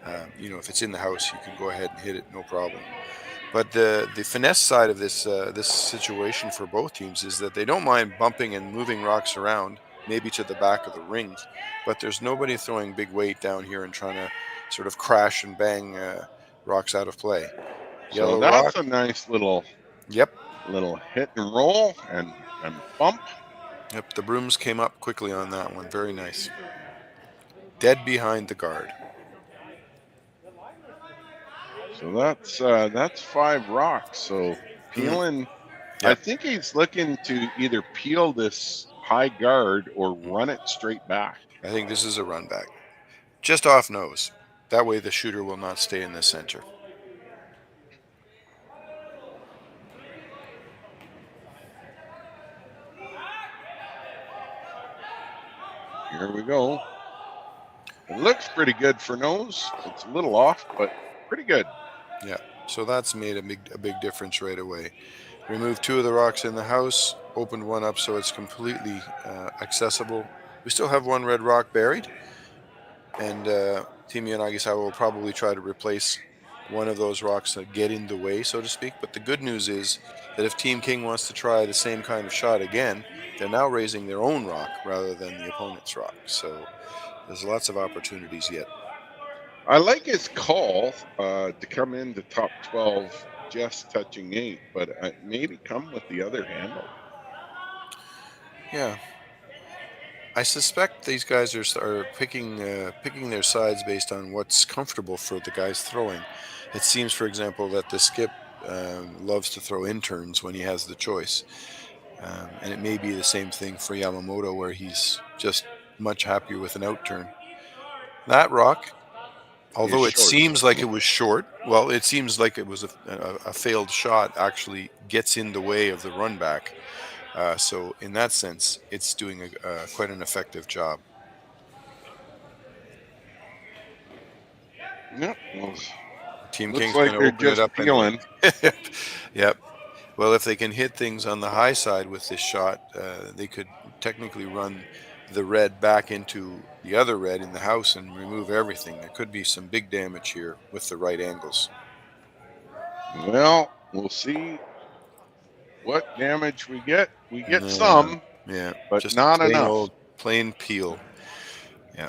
if it's in the house, you can go ahead and hit it, no problem. But the finesse side of this situation for both teams is that they don't mind bumping and moving rocks around, maybe to the back of the rings, but there's nobody throwing big weight down here and trying to sort of crash and bang rocks out of play. So that's a nice little little hit and roll and bump. Yep, the brooms came up quickly on that one. Very nice. Dead behind the guard. So that's 5 rocks. So peeling, I think he's looking to either peel this high guard or run it straight back. I think this is a run back. Just off nose. That way the shooter will not stay in the center. Here we go. It looks pretty good for nose. It's a little off, but pretty good. Yeah, so that's made a big difference right away. Removed 2 of the rocks in the house, opened one up so it's completely accessible. We still have 1 red rock buried, and Team Yanagisawa will probably try to replace one of those rocks that get in the way, so to speak. But the good news is that if Team King wants to try the same kind of shot again, they're now raising their own rock rather than the opponent's rock. So there's lots of opportunities yet. I like his call to come into top 12 just touching 8, but maybe come with the other handle. Yeah. I suspect these guys are picking their sides based on what's comfortable for the guys throwing. It seems, for example, that the skip loves to throw interns when he has the choice. And it may be the same thing for Yamamoto, where he's just much happier with an out turn. That rock, although it seems like it was short, well, it seems like it was a failed shot, actually gets in the way of the run back. So in that sense, it's doing quite an effective job. Yep. Well, Team King's going to open it up. Peeling. Yep. Well, if they can hit things on the high side with this shot, they could technically run the red back into the other red in the house and remove everything. There could be some big damage here with the right angles. Well, we'll see what damage we get. We get Yeah, some, yeah, but just not plain enough. old plain peel. Yeah.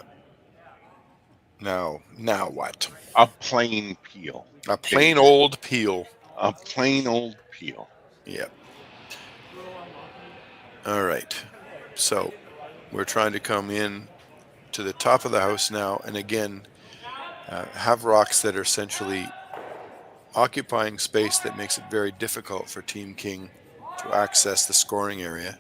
Now what? A plain peel. A plain old peel. A plain old peel. Yep. All right. So we're trying to come in to the top of the house now, and again, have rocks that are essentially occupying space that makes it very difficult for Team King to access the scoring area.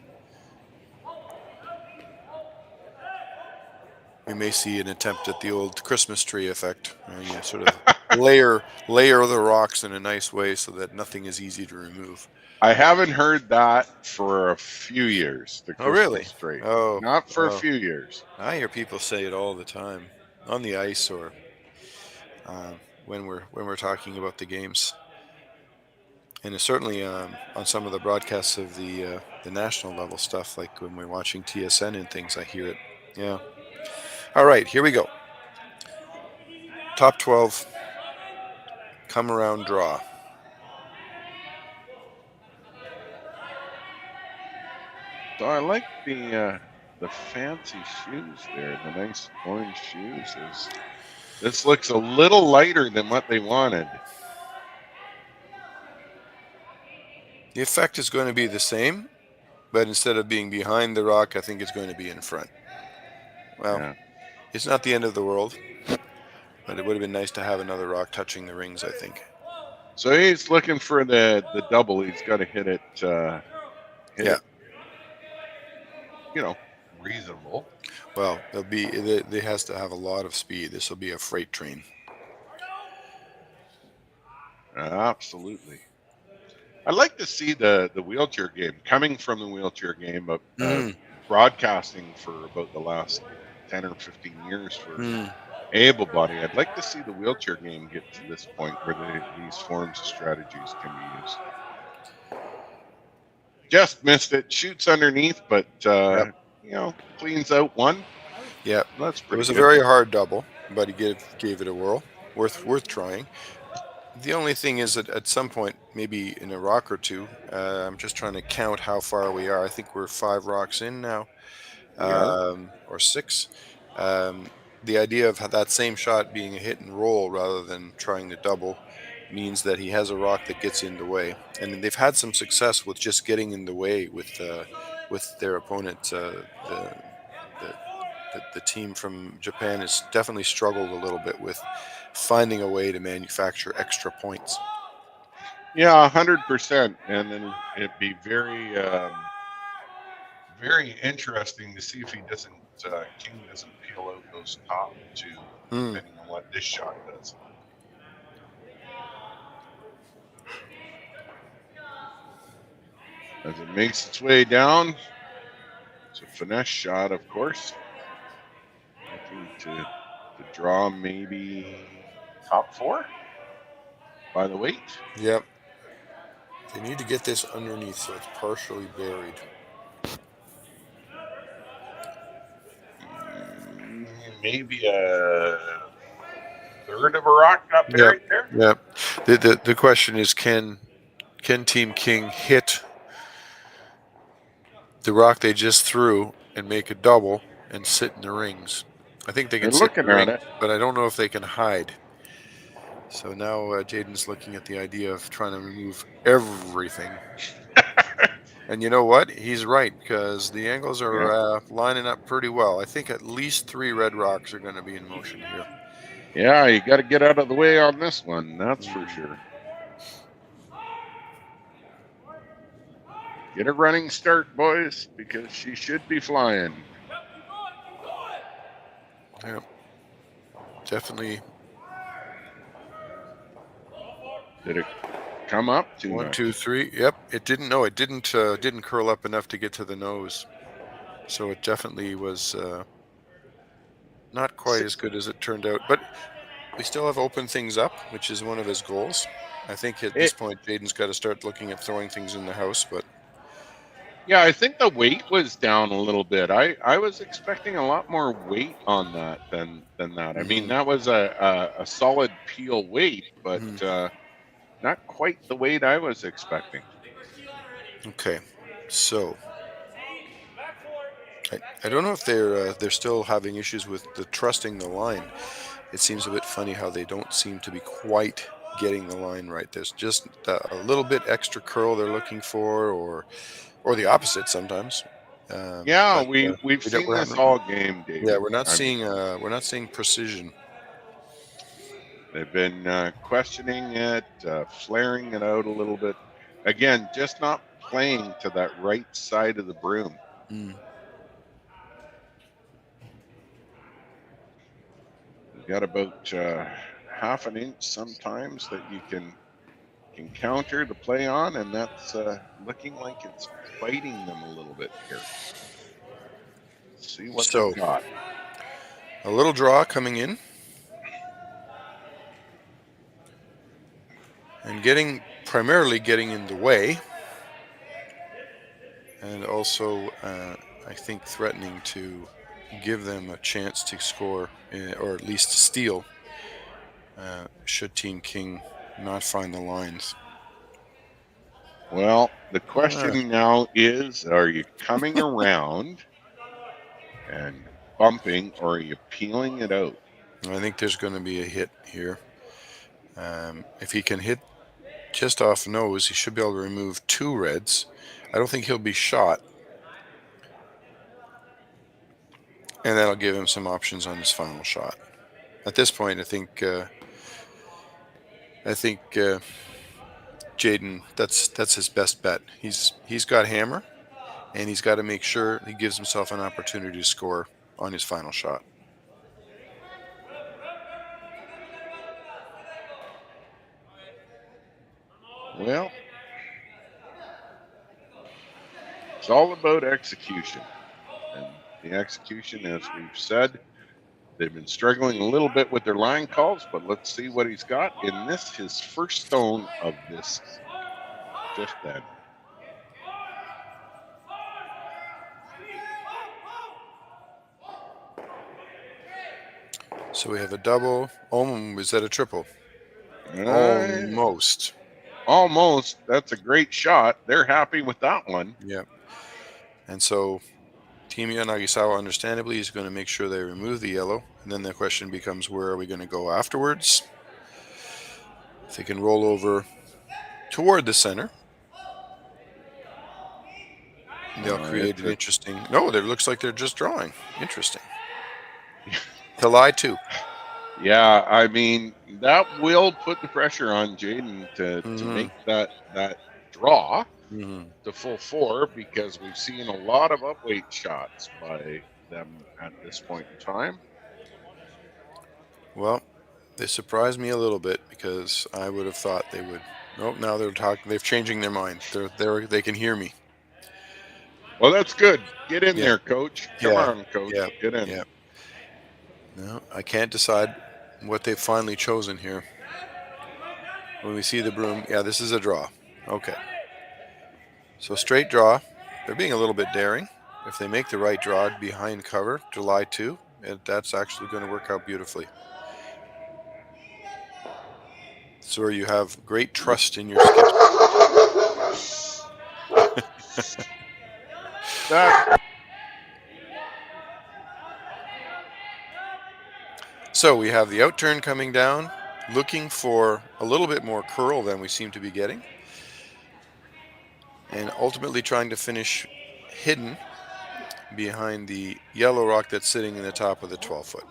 We may see an attempt at the old Christmas tree effect. You sort of layer the rocks in a nice way so that nothing is easy to remove. I haven't heard that for a few years. The Christmas really? tree. Oh, not for a few years. I hear people say it all the time on the ice or when we're talking about the games, and it's certainly on some of the broadcasts of the national level stuff, like when we're watching TSN and things. I hear it. Yeah. All right, here we go. Top 12. Come around draw. So I like the fancy shoes there, the nice orange shoes. This looks a little lighter than what they wanted. The effect is going to be the same, but instead of being behind the rock, I think it's going to be in front. Well, yeah. It's not the end of the world, but it would have been nice to have another rock touching the rings, I think. So he's looking for the double. He's got to hit it. It, reasonable. Well, it has to have a lot of speed. This will be a freight train. Absolutely. I'd like to see the wheelchair game, coming from the wheelchair game, but broadcasting for about the last 10 or 15 years for able-body. I'd like to see the wheelchair game get to this point where these forms of strategies can be used. Just missed it. Shoots underneath, but cleans out one. Yeah, that's pretty. It was good. A very hard double, but he gave it a whirl. Worth trying. The only thing is that at some point, maybe in a rock or two, I'm just trying to count how far we are. I think we're 5 rocks in now, or 6. The idea of that same shot being a hit and roll rather than trying to double means that he has a rock that gets in the way, and they've had some success with just getting in the way with their opponent. The team from Japan has definitely struggled a little bit with finding a way to manufacture extra points. Yeah, 100%, and then it'd be very, very interesting to see if King doesn't peel out those top 2, depending on what this shot does. As it makes its way down, it's a finesse shot, of course. Looking to draw maybe top 4 by the weight. Yep. They need to get this underneath so it's partially buried. Maybe a third of a rock got buried there. Yep. The question is, can Team King hit the rock they just threw and make a double and sit in the rings? I think they can sit in the ring, but I don't know if they can hide. So now Jayden's looking at the idea of trying to remove everything. And you know what? He's right, because the angles are lining up pretty well. I think at least 3 red rocks are going to be in motion here. Yeah, you got to get out of the way on this one. That's for sure. Get a running start, boys, because she should be flying. Yeah, definitely. Did it come up too much? 1, 2, 3. Yep, it didn't. No, it didn't. Didn't curl up enough to get to the nose. So it definitely was not quite as good as it turned out. But we still have opened things up, which is one of his goals. I think at this point, Jayden's got to start looking at throwing things in the house, but. Yeah, I think the weight was down a little bit. I was expecting a lot more weight on that than that. I mean, that was a solid peel weight, but not quite the weight I was expecting. Okay, so I don't know if they're still having issues with the trusting the line. It seems a bit funny how they don't seem to be quite getting the line right. There's just a little bit extra curl they're looking for, or the opposite sometimes. Yeah, but, we've seen we're this having- all game, David. Yeah, we're not I mean, seeing precision. they've been questioning it, flaring it out a little bit. Again, just not playing to that right side of the broom. Mm. You've got about half an inch sometimes that you can counter to play on, and that's looking like it's biting them a little bit here. Let's see what they've got. A little draw coming in. And primarily getting in the way. And also, I think, threatening to give them a chance to score, or at least steal, should Team King not find the lines. Well, the question now is, are you coming around and bumping, or are you peeling it out? I think there's going to be a hit here. If he can hit just off nose, he should be able to remove 2 reds. I don't think he'll be shot. And that'll give him some options on his final shot. At this point, I think Jayden, that's his best bet. He's got hammer, and he's got to make sure he gives himself an opportunity to score on his final shot. Well, it's all about execution. And the execution, as we've said, they've been struggling a little bit with their line calls, but let's see what he's got in this, his first stone of this 5th end. So we have a double. Is that a triple? Almost. Almost. That's a great shot. They're happy with that one. Yeah. And so Team Yanagisawa, understandably, is going to make sure they remove the yellow. And then the question becomes, where are we going to go afterwards? If they can roll over toward the center, they'll create an interesting... No, it looks like they're just drawing. Interesting. To lie too. Yeah, I mean, that will put the pressure on Jayden to make that draw to full 4, because we've seen a lot of upweight shots by them at this point in time. Well, they surprised me a little bit, because I would have thought they would. Nope, now they're changing their mind. They can hear me. Well, that's good. Get in there, coach. Come on, coach. Yeah. Get in. Yeah. No, I can't decide what they've finally chosen here. When we see the broom, this is a draw. Okay. So straight draw. They're being a little bit daring. If they make the right draw behind cover, July 2, that's actually going to work out beautifully. So you have great trust in your skip. So we have the outturn coming down, looking for a little bit more curl than we seem to be getting, and ultimately trying to finish hidden behind the yellow rock that's sitting in the top of the 12-foot.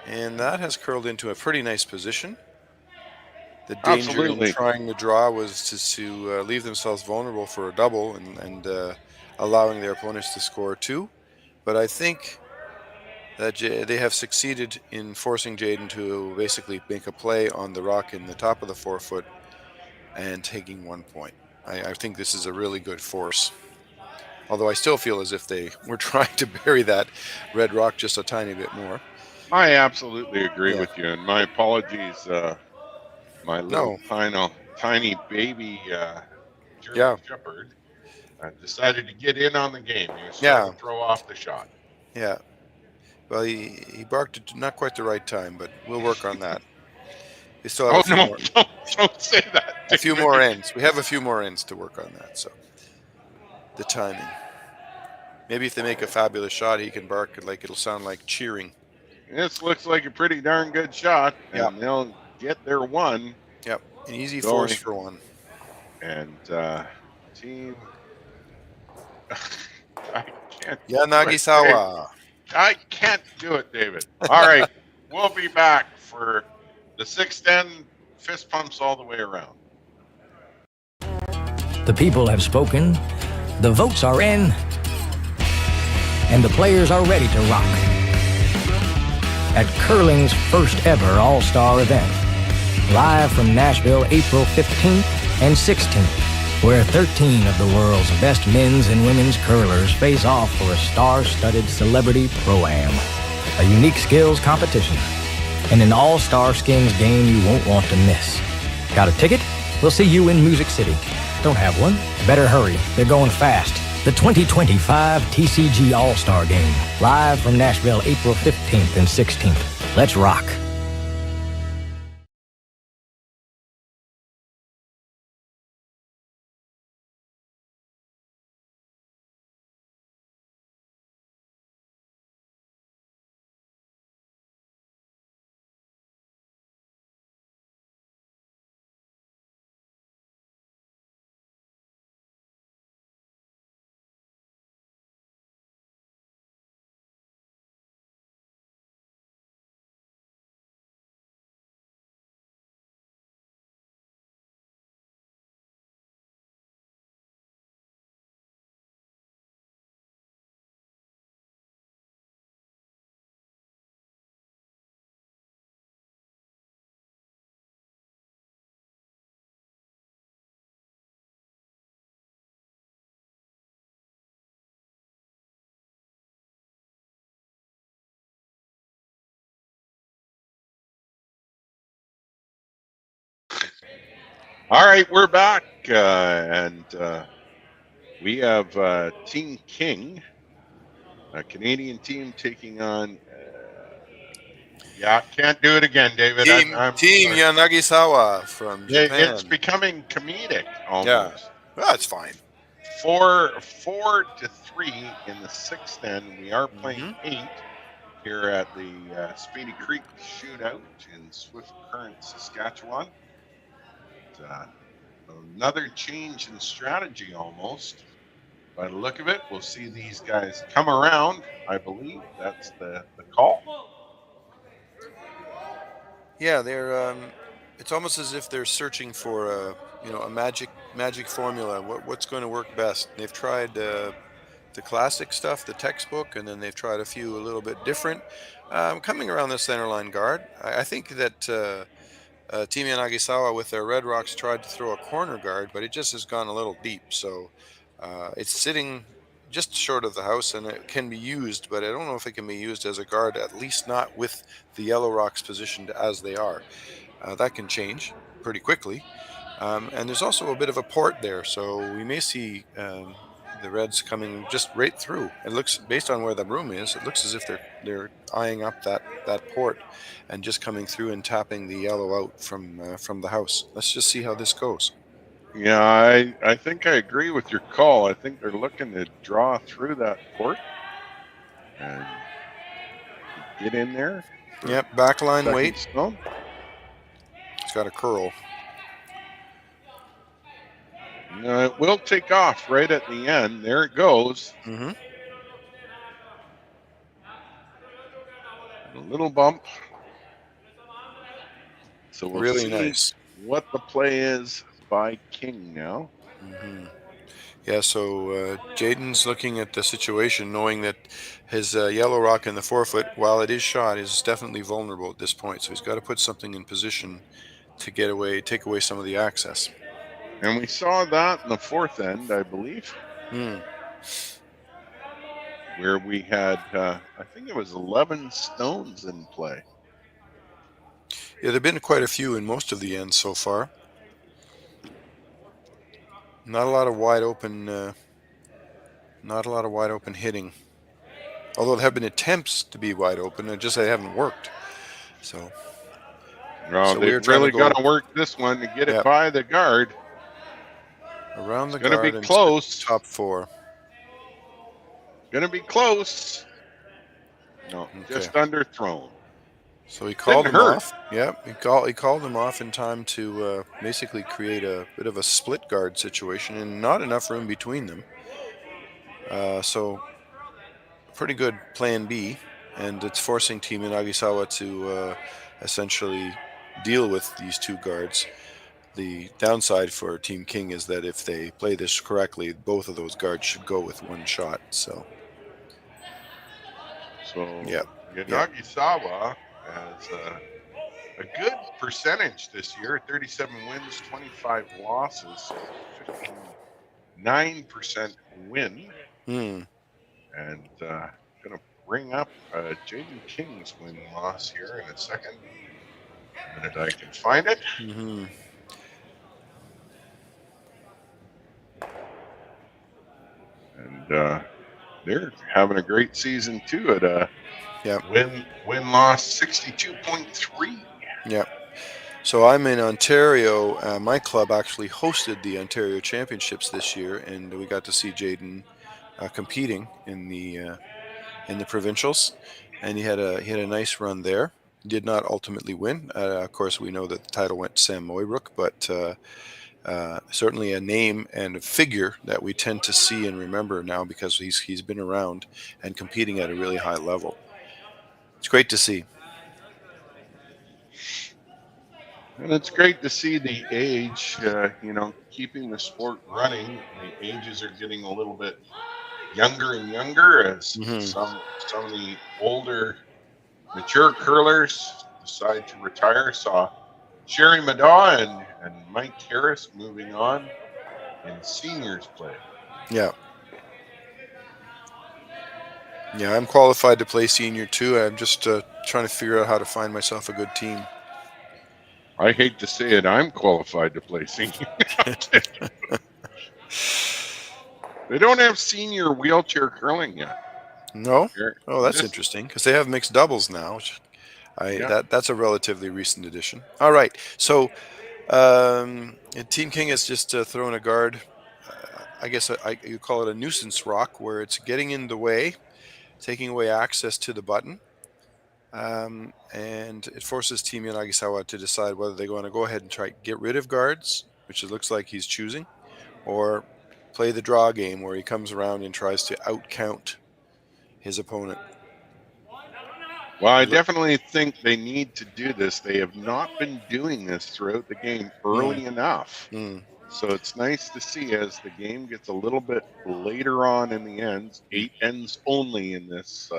And that has curled into a pretty nice position. The danger in trying the draw was to leave themselves vulnerable for a double and allowing their opponents to score 2. But I think that they have succeeded in forcing Jayden to basically make a play on the rock in the top of the 4-foot and taking 1 point. I think this is a really good force. Although I still feel as if they were trying to bury that red rock just a tiny bit more. I absolutely agree with you, and my apologies. My little tiny baby German Shepherd decided to get in on the game. He was trying to throw off the shot. Yeah. Well, he barked at not quite the right time, but we'll work on that. We still have a few more. Don't say that. A few more ends. We have a few more ends to work on that. So the timing. Maybe if they make a fabulous shot, he can bark it like it'll sound like cheering. This looks like a pretty darn good shot, and they'll get their one. Yep, an easy going. force for one. And team, I can't. Yanagisawa. I can't do it, David. All right, we'll be back for the 6-10 fist pumps all the way around. The people have spoken, the votes are in, and the players are ready to rock. At curling's first ever All-Star event, live from Nashville, April 15th and 16th, where 13 of the world's best men's and women's curlers face off for a star-studded celebrity pro-am, a unique skills competition, and an all-star skins game you won't want to miss. Got a ticket? We'll see you in Music City. Don't have one? Better hurry. They're going fast. The 2025 TCG All-Star Game, live from Nashville, April 15th and 16th. Let's rock. All right, we're back, and we have Team King, a Canadian team, taking on. Can't do it again, David. Team Yanagisawa from Japan. It's becoming comedic almost. Yeah, that's fine. 4-3 in the 6-10. We are playing 8 here at the Speedy Creek Shootout in Swift Current, Saskatchewan. Another change in strategy almost. By the look of it, we'll see these guys come around. I believe that's the call. Yeah, they're. It's almost as if they're searching for a magic formula. What's going to work best? They've tried the classic stuff, the textbook, and then they've tried a few a little bit different. Coming around the center line guard, I think that Team Yanagisawa with their Red Rocks tried to throw a corner guard, but it just has gone a little deep. So it's sitting just short of the house, and it can be used, but I don't know if it can be used as a guard, at least not with the Yellow Rocks positioned as they are. That can change pretty quickly. And there's also a bit of a port there, so we may see the Reds coming just right through. It looks, based on where the room is, it looks as if they're eyeing up that port and just coming through and tapping the yellow out from the house. Let's just see how this goes. Yeah, I think I agree with your call. I think they're looking to draw through that port and get in there. Yep, backline wait. Stone. It's got a curl. It will take off right at the end. There it goes. Mm-hmm. A little bump. So we'll really see nice what the play is by King now. Mm-hmm. Yeah, so Jayden's looking at the situation, knowing that his yellow rock in the forefoot, while it is shot, is definitely vulnerable at this point. So he's got to put something in position to take away some of the access. And we saw that in the fourth end, I believe, where we had, I think it was 11 stones in play. Yeah, there have been quite a few in most of the ends so far. Not a lot of wide open hitting. Although there have been attempts to be wide open, and just they haven't worked. So Well, So they've we're trying really to got go to work this one to get it Yep. by the guard. around the It's going to guard be and close. top 4. Going to be close. No, Okay. just underthrown. So he called Didn't him hurt. off. Yep, he called him off in time to basically create a bit of a split guard situation and not enough room between them. So pretty good plan B, and it's forcing Team Yanagisawa to essentially deal with these 2 guards. The downside for Team King is that if they play this correctly, both of those guards should go with 1 shot. So Yep. Yanagisawa has a good percentage this year, 37 wins, 25 losses, so 59% win. And going to bring up Jayden King's win-loss here in a second. The minute I can find it. And they're having a great season too at win-loss 62.3. Yep. So I'm in Ontario. My club actually hosted the Ontario Championships this year, and we got to see Jayden competing in the provincials, and he had a nice run there. Did not ultimately win. Of course, we know that the title went to Sam Moybrook, but certainly a name and a figure that we tend to see and remember now because he's been around and competing at a really high level. It's great to see. And it's great to see the age, keeping the sport running. The ages are getting a little bit younger and younger as some of the older, mature curlers decide to retire. Saw Sherry Madaw and Mike Harris moving on in seniors play. Yeah. Yeah, I'm qualified to play senior too. I'm just trying to figure out how to find myself a good team. I hate to say it, I'm qualified to play senior. They don't have senior wheelchair curling yet. No? Oh, that's interesting because they have mixed doubles now. That's a relatively recent addition. All right. So Team King has just thrown a guard. I guess you call it a nuisance rock where it's getting in the way, taking away access to the button. And it forces Team Yanagisawa to decide whether they want to go ahead and try to get rid of guards, which it looks like he's choosing, or play the draw game where he comes around and tries to outcount his opponent. Well, I definitely think they need to do this. They have not been doing this throughout the game early enough. So it's nice to see as the game gets a little bit later on in the ends, 8 ends only in this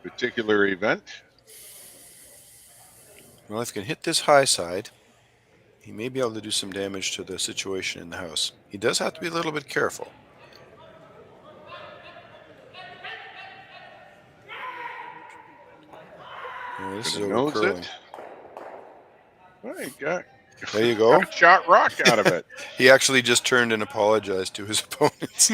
particular event. Well, if he can hit this high side, he may be able to do some damage to the situation in the house. He does have to be a little bit careful. Oh, this is over curling. There you go. Shot rock out of it. He actually just turned and apologized to his opponents.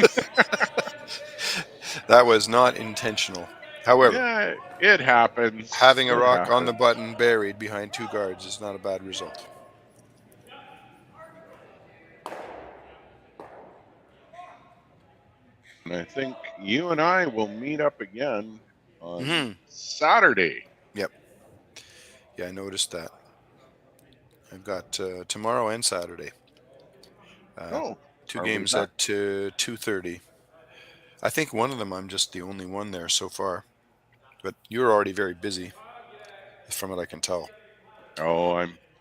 That was not intentional. However, it happens. Having a rock on the button buried behind 2 guards is not a bad result. And I think you and I will meet up again on Saturday. Yep. Yeah, I noticed that. I've got tomorrow and Saturday. 2 games at 2:30. I think one of them I'm just the only one there so far. But you're already very busy, from what I can tell. Oh,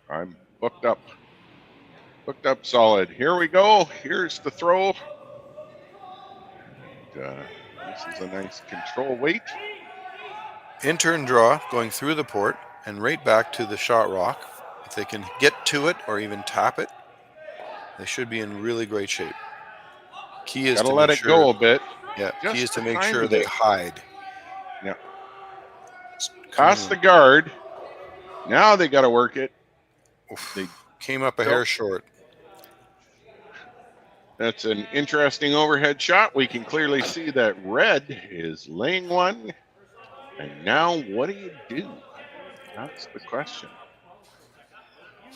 I'm booked up. Booked up solid. Here we go. Here's the throw. And, this is a nice control weight. In-turn draw, going through the port and right back to the shot rock. If they can get to it or even tap it, they should be in really great shape. Key is to let it go a bit. Yeah, key is to make sure they hide. Yeah. Past the guard. Now they got to work it. They came up a hair short. That's an interesting overhead shot. We can clearly see that red is laying one. And now what do you do? That's the question.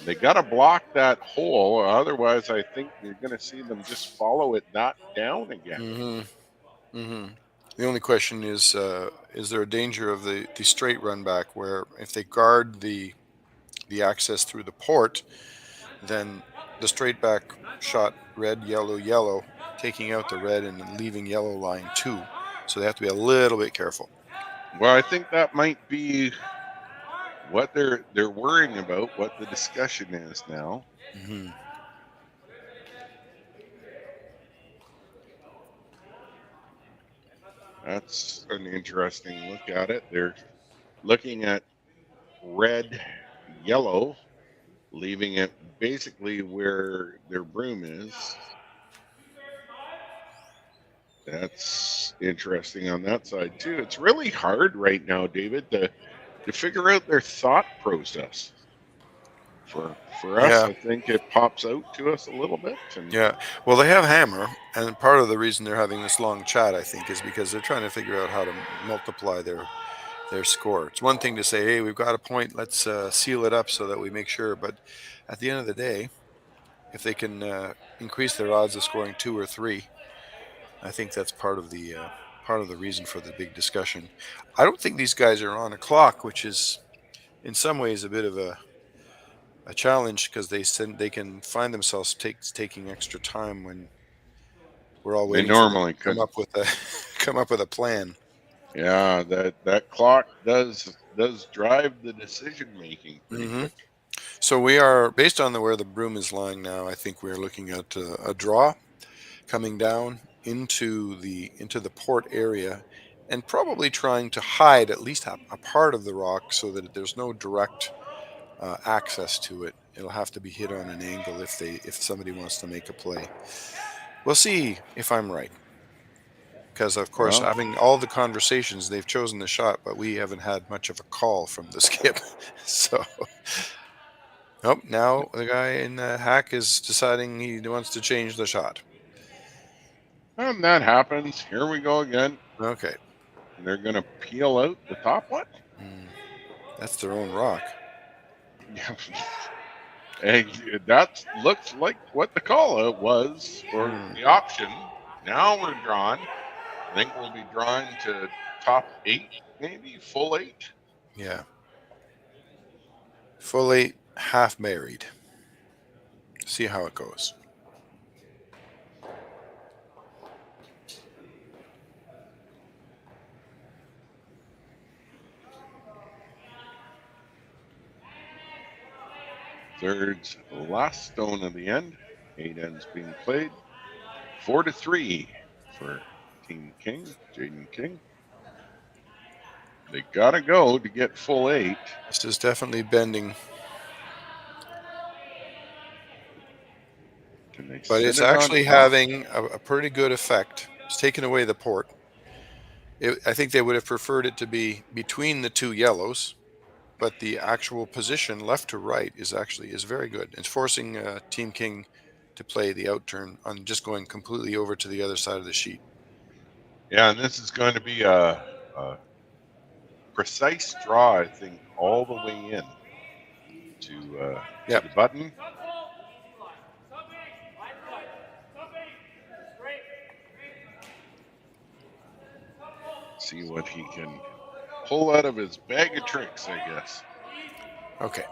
They got to block that hole, otherwise I think you're going to see them just follow it not down again. The only question is there a danger of the straight run back, where if they guard the access through the port, then the straight back shot red, yellow, yellow, taking out the red and leaving yellow lying too. So they have to be a little bit careful. Well, I think that might be what they're worrying about, what the discussion is now. That's an interesting look at it. They're looking at red, yellow, leaving it basically where their broom is. That's interesting on that side too. It's really hard right now, David, to figure out their thought process. For us, I think it pops out to us a little bit. Yeah, well, they have hammer, and part of the reason they're having this long chat, I think, is because they're trying to figure out how to multiply their score. It's one thing to say, hey, we've got a point, let's seal it up so that we make sure. But at the end of the day, if they can increase their odds of scoring 2 or 3, I think that's part of the reason for the big discussion. I don't think these guys are on a clock, which is in some ways a bit of a challenge, because they can find themselves taking extra time when we're all waiting. They normally come up with a plan. Yeah, that clock does drive the decision making pretty quick. So we are, based on where the broom is lying now, I think we're looking at a draw coming down into the port area, and probably trying to hide at least a part of the rock so that there's no direct access to it. It'll have to be hit on an angle if somebody wants to make a play. We'll see if I'm right, because of course, having all the conversations, they've chosen the shot, but we haven't had much of a call from the skip. So, now the guy in the hack is deciding he wants to change the shot. And that happens. Here we go again. Okay. They're going to peel out the top one. That's their own rock. And that looks like what the call out was, or the option. Now we're drawn. I think we'll be drawn to top 8, maybe full 8. Yeah. Full 8, half married. See how it goes. Third's last stone of the end. 8 ends being played. 4-3 for Team King, Jayden King. They gotta go to get full 8. This is definitely bending. But it's actually having a pretty good effect. It's taken away the port. I think they would have preferred it to be between the 2 yellows, but the actual position left to right is very good. It's forcing Team King to play the out turn on just going completely over to the other side of the sheet. Yeah, and this is going to be a precise draw, I think, all the way in to the button. See what he can pull out of his bag of tricks, I guess. Okay.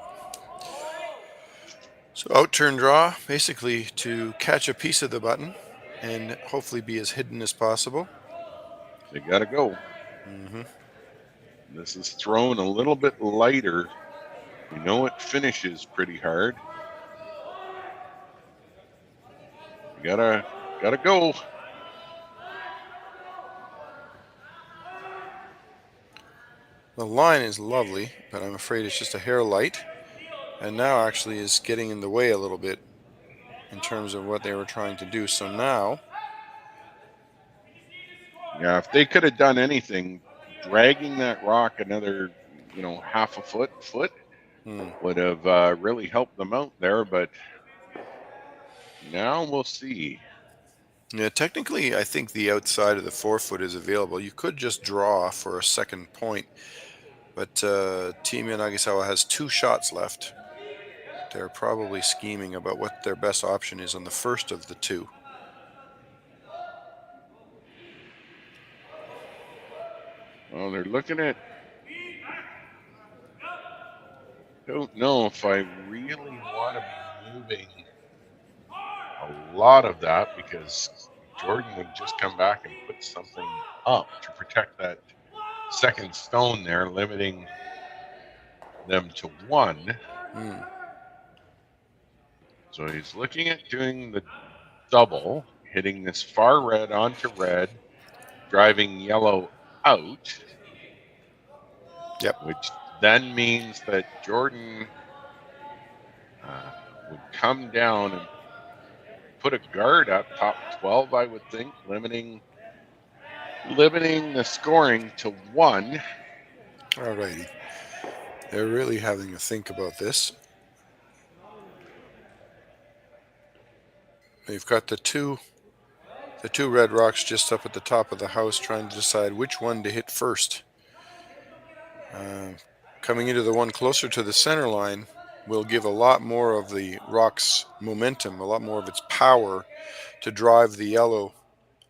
So out turn draw, basically to catch a piece of the button and hopefully be as hidden as possible. They got to go. This is thrown a little bit lighter. You know it finishes pretty hard. You gotta go. The line is lovely, but I'm afraid it's just a hair light, and now actually is getting in the way a little bit in terms of what they were trying to do. So now, yeah, if they could have done anything, dragging that rock another, half a foot would have really helped them out there. But now we'll see. Yeah, technically, I think the outside of the 4-foot is available. You could just draw for a second point, but Team Yanagisawa has 2 shots left. they're probably scheming about what their best option is on the first of the two. Well, they're looking at. Don't know if I really want to be moving a lot of that, because Jordan would just come back and put something up to protect that second stone there, limiting them to 1. So he's looking at doing the double, hitting this far red onto red, driving yellow out. Yep. Which then means that Jordan would come down and put a guard up top 12, I would think, limiting the scoring to 1. All righty. They're really having to think about this. They've got the two red rocks just up at the top of the house, trying to decide which one to hit first. Coming into the one closer to the center line will give a lot more of the rock's momentum, a lot more of its power to drive the yellow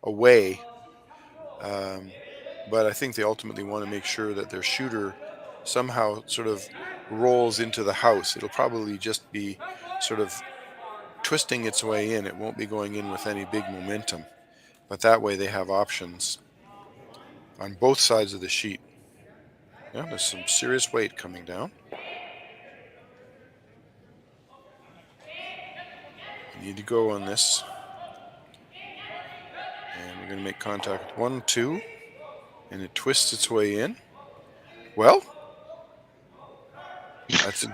away. But I think they ultimately want to make sure that their shooter somehow sort of rolls into the house. It'll probably just be sort of twisting its way in. It won't be going in with any big momentum. But that way they have options on both sides of the sheet. Yeah, there's some serious weight coming down. You need to go on this. And we're going to make contact 1, 2. And it twists its way in. Well,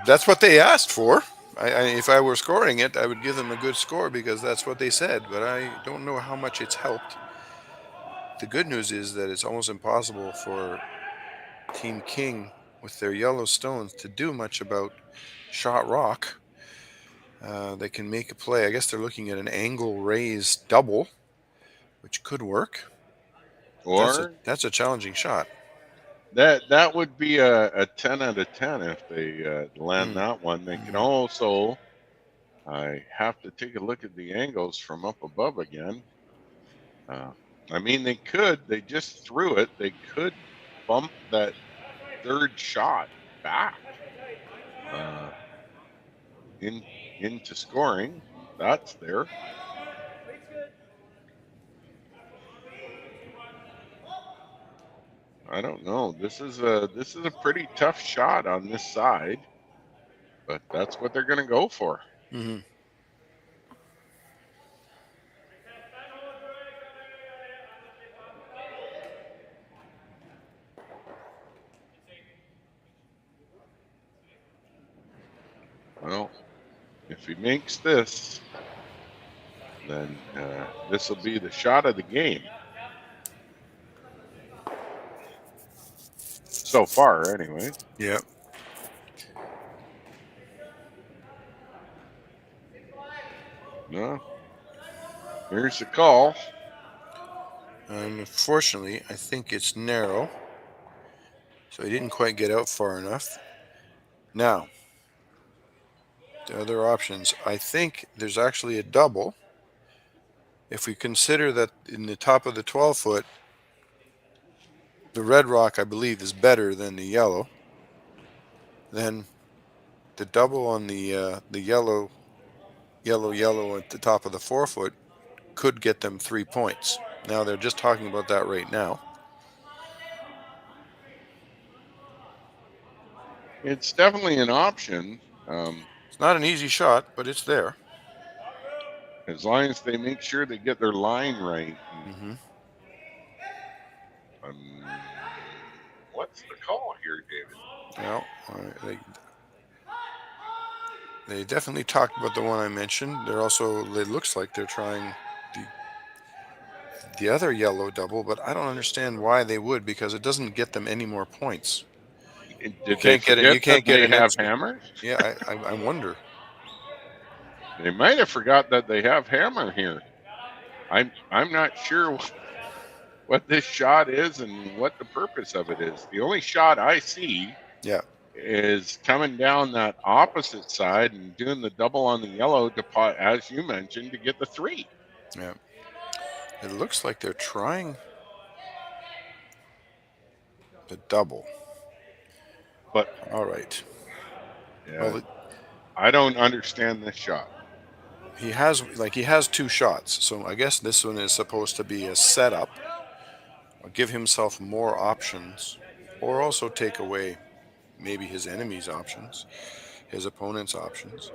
that's what they asked for. If I were scoring it, I would give them a good score because that's what they said. But I don't know how much it's helped. The good news is that it's almost impossible for Team King with their yellow stones to do much about shot rock. They can make a play. I guess they're looking at an angle raise double, which could work. Or that's a challenging shot. That would be a 10 out of 10 if they land that one. They can also, I have to take a look at the angles from up above again. I mean, they just threw it. They could bump that third shot back into scoring. That's there. I don't know. This is a pretty tough shot on this side, but that's what they're going to go for. Mm-hmm. Well, if he makes this, then this will be the shot of the game. So far, anyway. Yep. No. Here's the call. Unfortunately, I think it's narrow. So he didn't quite get out far enough. Now, the other options. I think there's actually a double. If we consider that in the top of the 12-foot, the red rock, I believe, is better than the yellow, then the double on the yellow at the top of the 4-foot could get them 3 points. Now they're just talking about that right now. It's definitely an option. It's not an easy shot, but it's there. As long as they make sure they get their line right. Mm-hmm. What's the call here, David? Well, they definitely talked about the one I mentioned. They're also, it looks like they're trying the other yellow double, but I don't understand why they would, because it doesn't get them any more points. You can't get an have hammer? Yeah, I wonder. They might have forgot that they have hammer here. I'm not sure what this shot is and what the purpose of it is. The only shot I see is coming down that opposite side and doing the double on the yellow to pot, as you mentioned, to get the 3. Yeah. It looks like they're trying the double. But all right. Yeah, Well, I don't understand this shot. he has 2 shots, so I guess this one is supposed to be a setup. Or give himself more options, or also take away maybe his enemy's options, his opponent's options.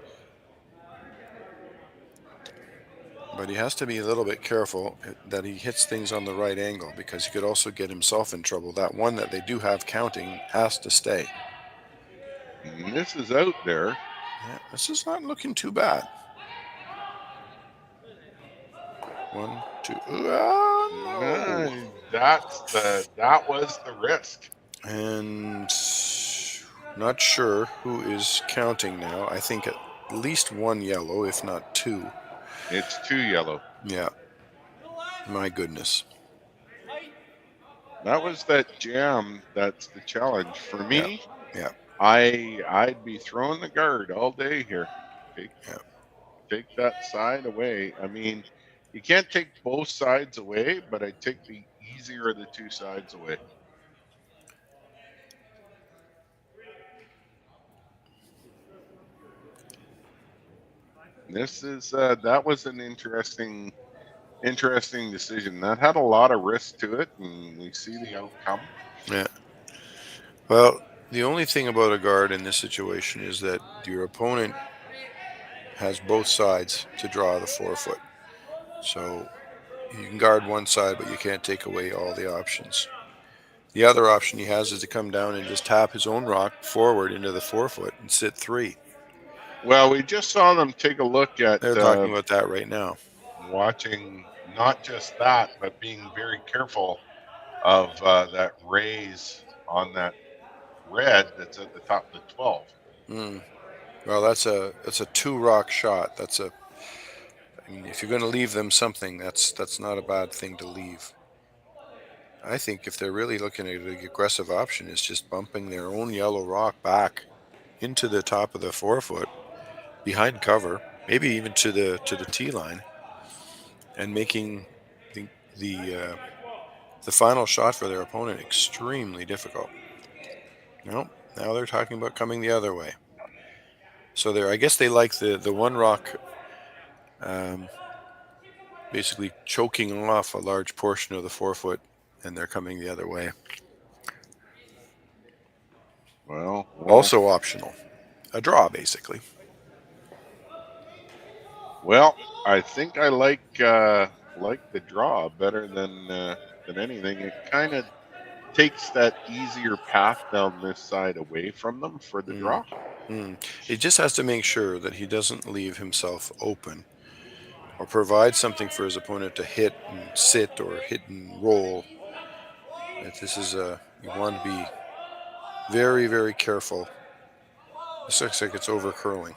But he has to be a little bit careful that he hits things on the right angle, because he could also get himself in trouble. That one that they do have counting has to stay. And this is out there. Yeah, this is not looking too bad. 1, 2. No. That was the risk. And not sure who is counting now. I think at least 1 yellow, if not 2. It's 2 yellow. Yeah. My goodness. That was that jam. That's the challenge for me. Yeah. I'd be throwing the guard all day here. Take that side away. I mean, you can't take both sides away, but I take the easier of the 2 sides away. This is that was an interesting decision. That had a lot of risk to it, and we see the outcome. Yeah. Well, the only thing about a guard in this situation is that your opponent has both sides to draw the 4-foot. So you can guard one side, but you can't take away all the options. The other option he has is to come down and just tap his own rock forward into the 4-foot and sit 3. Well, we just saw them take a look at... They're talking about that right now. Watching not just that, but being very careful of that raise on that red that's at the top of the 12. Well, that's a 2-rock shot. I mean, if you're going to leave them something, that's not a bad thing to leave. I think if they're really looking at the aggressive option, is just bumping their own yellow rock back into the top of the 4-foot, behind cover, maybe even to the tee line, and making the final shot for their opponent extremely difficult. No, now they're talking about coming the other way. So I guess they like the 1 rock basically choking off a large portion of the 4-foot, and they're coming the other way. Well, also optional. A draw, basically. Well, I think I like the draw better than anything. It kind of takes that easier path down this side away from them for the draw. He just has to make sure that he doesn't leave himself open, or provide something for his opponent to hit and sit, or hit and roll. This is you want to be very, very careful. This looks like it's over curling.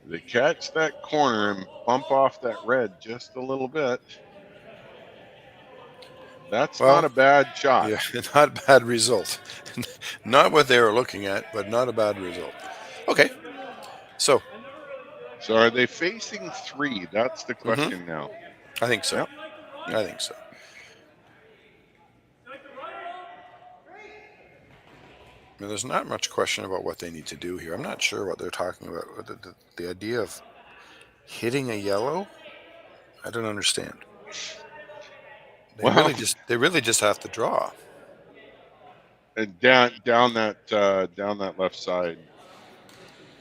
They catch that corner and bump off that red just a little bit. That's not a bad shot. Yeah, not a bad result. Not what they were looking at, but not a bad result. Okay. So are they facing 3? That's the question now. I think so. Yep. I think so. Now, there's not much question about what they need to do here. I'm not sure what they're talking about. The idea of hitting a yellow, I don't understand. They really just have to draw. And down that left side.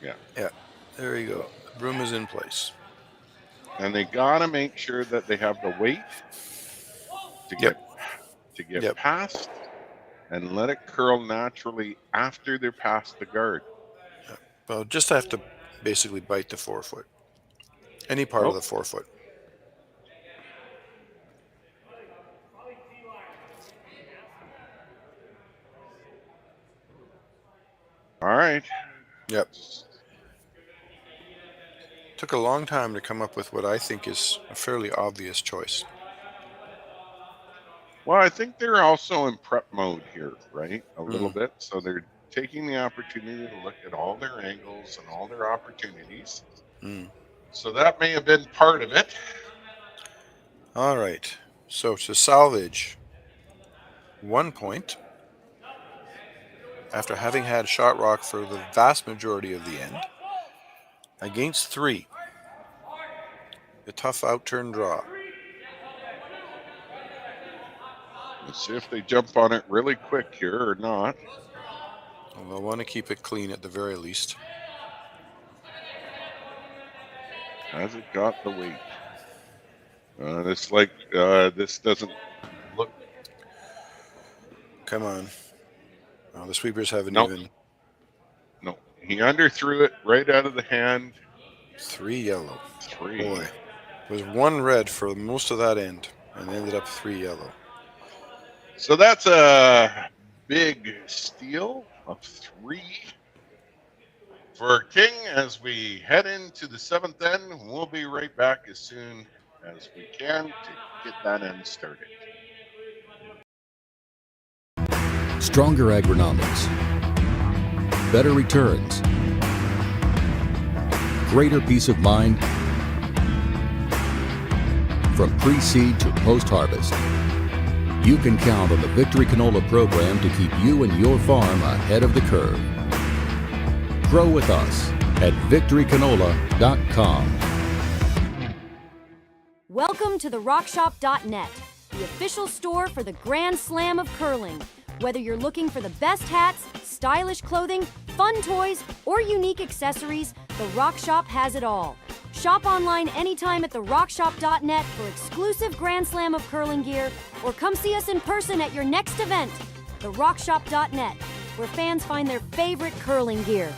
Yeah. Yeah. There you go. The broom is in place. And they gotta make sure that they have the weight to get past and let it curl naturally after they're past the guard. Yeah. Well, just have to basically bite the 4-foot. Any part of the 4-foot. All right. Yep. Took a long time to come up with what I think is a fairly obvious choice. Well, I think they're also in prep mode here, right? A little Mm. bit. So they're taking the opportunity to look at all their angles and all their opportunities. Mm. So that may have been part of it. All right. So to salvage 1 point, after having had shot rock for the vast majority of the end, against 3, a tough outturn draw. Let's see if they jump on it really quick here or not. Well, they'll want to keep it clean at the very least. Has it got the weight? This doesn't look. Come on. Well, the sweepers haven't Nope. even. No, he underthrew it right out of the hand. 3 yellow. 3. Boy, it was 1 red for most of that end, and ended up 3 yellow. So that's a big steal of 3 for King as we head into the 7th end. We'll be right back as soon as we can to get that end started. Stronger agronomics, better returns, greater peace of mind from pre-seed to post-harvest. You can count on the Victory Canola program to keep you and your farm ahead of the curve. Grow with us at victorycanola.com. Welcome to the rockshop.net, the official store for the Grand Slam of curling. Whether you're looking for the best hats, stylish clothing, fun toys, or unique accessories, the Rock Shop has it all. Shop online anytime at therockshop.net for exclusive Grand Slam of curling gear, or come see us in person at your next event. Therockshop.net, where fans find their favorite curling gear.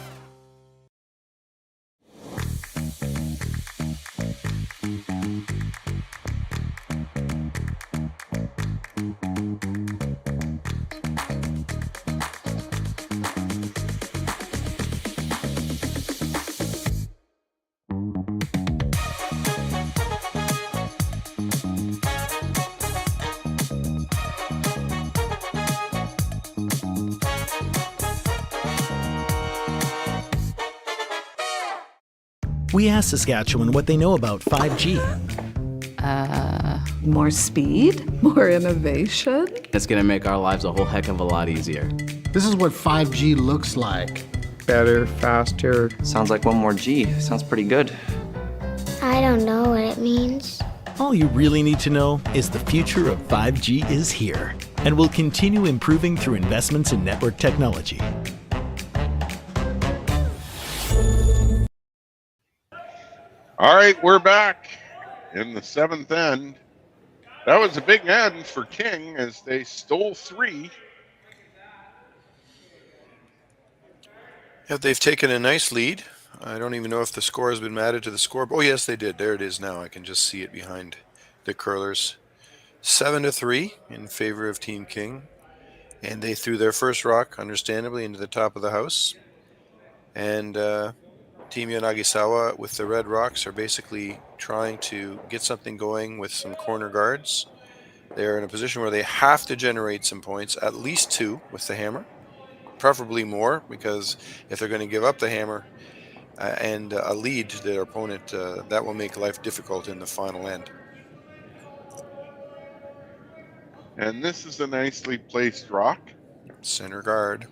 We asked Saskatchewan what they know about 5G. More speed? More innovation? It's gonna make our lives a whole heck of a lot easier. This is what 5G looks like. Better, faster. Sounds like 1 more G. Sounds pretty good. I don't know what it means. All you really need to know is the future of 5G is here and will continue improving through investments in network technology. All right, we're back in the 7th end. That was a big end for King as they stole 3. Yeah, they've taken a nice lead. I don't even know if the score has been added to the scoreboard. Oh, yes, they did. There it is now. I can just see it behind the curlers. 7-3 in favor of Team King. And they threw their first rock, understandably, into the top of the house. And Team Yanagisawa with the red rocks are basically trying to get something going with some corner guards. They're in a position where they have to generate some points, at least 2 with the hammer, preferably more, because if they're going to give up the hammer and a lead to their opponent, that will make life difficult in the final end. And this is a nicely placed rock. Center guard.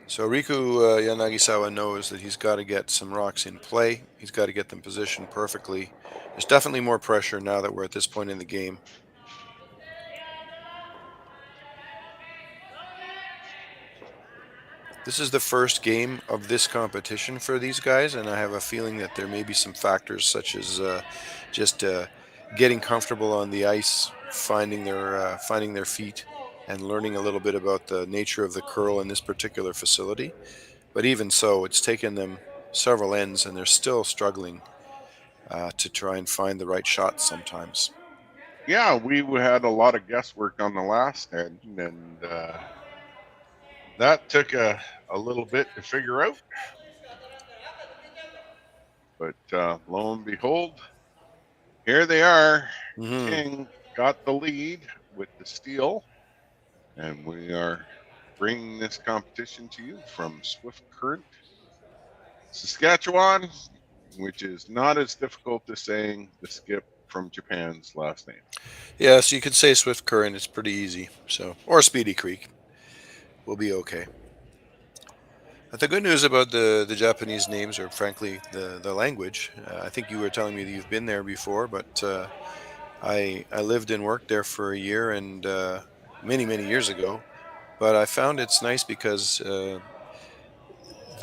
So Riku Yanagisawa knows that he's got to get some rocks in play. He's got to get them positioned perfectly. There's definitely more pressure now that we're at this point in the game. This is the first game of this competition for these guys, and I have a feeling that there may be some factors such as just getting comfortable on the ice, finding their feet, and learning a little bit about the nature of the curl in this particular facility. But even so, it's taken them several ends, and they're still struggling to try and find the right shot sometimes. Yeah, we had a lot of guesswork on the last end, and that took a little bit to figure out. But lo and behold, here they are. Mhm. King got the lead with the steal, and we are bringing this competition to you from Swift Current, Saskatchewan, which is not as difficult as saying the skip from Japan's last name. Yeah, so you could say Swift Current. It's pretty easy. So, or Speedy Creek. We'll be okay. But the good news about the Japanese names, or frankly the language, I think you were telling me that you've been there before, but I lived and worked there for a year and many years ago. But I found it's nice because the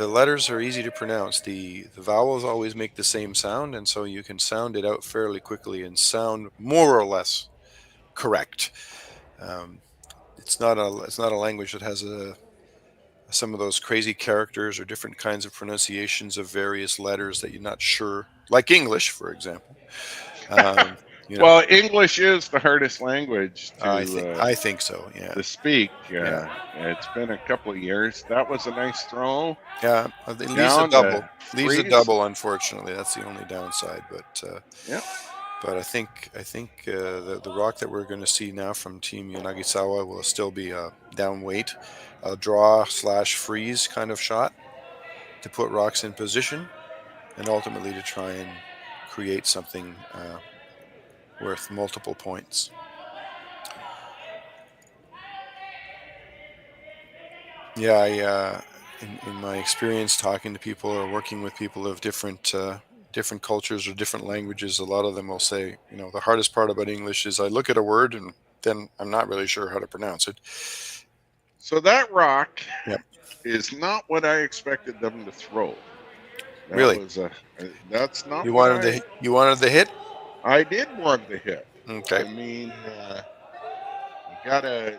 letters are easy to pronounce. The vowels always make the same sound, and so you can sound it out fairly quickly and sound more or less correct. Um, it's not a language that has some of those crazy characters or different kinds of pronunciations of various letters that you're not sure, like English, for example. Well, English is the hardest language to I think so. Yeah. to speak. Yeah. It's been a couple of years. That was a nice throw. Yeah, it leaves a double. Leaves a double, unfortunately. That's the only downside. But yeah. But I think the rock that we're going to see now from Team Yanagisawa will still be a down weight, a draw / freeze kind of shot to put rocks in position, and ultimately to try and create something worth multiple points. Yeah, in my experience talking to people or working with people of different cultures or different languages, a lot of them will say, the hardest part about English is I look at a word and then I'm not really sure how to pronounce it. So that rock is not what I expected them to throw. That really? That's not you what wanted you wanted the hit? I did want the hit. Okay. I mean, you gotta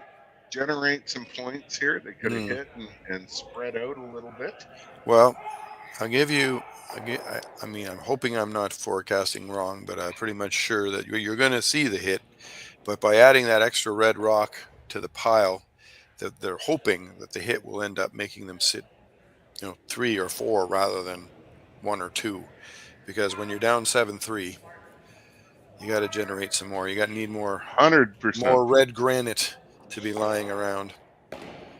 generate some points here. They could have hit and spread out a little bit. Well, I'll give you. I mean, I'm hoping I'm not forecasting wrong, but I'm pretty much sure that you're going to see the hit. But by adding that extra red rock to the pile, that they're hoping that the hit will end up making them sit, 3 or 4 rather than 1 or 2, because when you're down 7-3, you got to generate some more. You got to need more 100% more red granite to be lying around.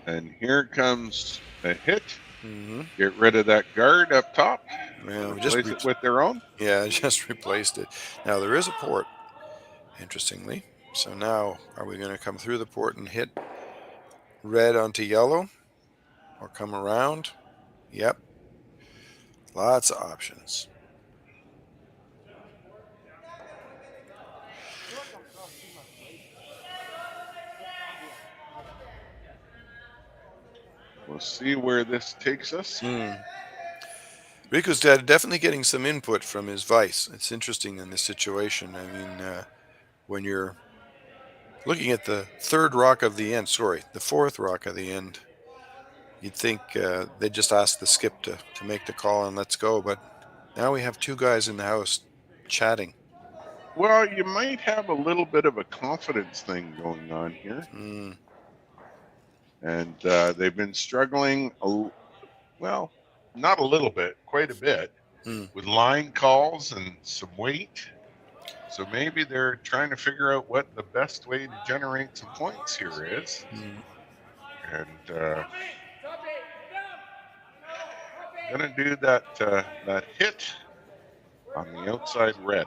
And here comes a hit. Mm-hmm. Get rid of that guard up top. Well, replace it with their own. Yeah, just replaced it. Now there is a port, interestingly. So now, are we going to come through the port and hit red onto yellow, or come around? Yep. Lots of options. We'll see where this takes us. Riku's definitely getting some input from his vice. It's interesting in this situation. I mean, when you're looking at the third rock of the end, the fourth rock of the end, you'd think they'd just ask the skip to make the call and let's go. But now we have 2 guys in the house chatting. Well, you might have a little bit of a confidence thing going on here. And they've been struggling, well, not a little bit, quite a bit, with line calls and some weight. So maybe they're trying to figure out what the best way to generate some points here is. And gonna do that hit on the outside red.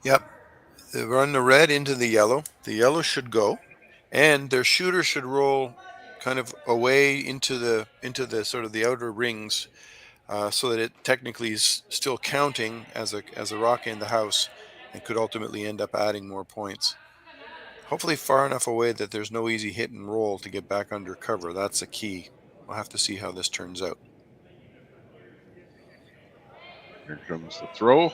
Yep. They run the red into the yellow. The yellow should go, and their shooter should roll kind of away into the sort of the outer rings, so that it technically is still counting as a rock in the house, and could ultimately end up adding more points. Hopefully far enough away that there's no easy hit and roll to get back under cover. That's a key. We'll have to see how this turns out. Here comes the throw.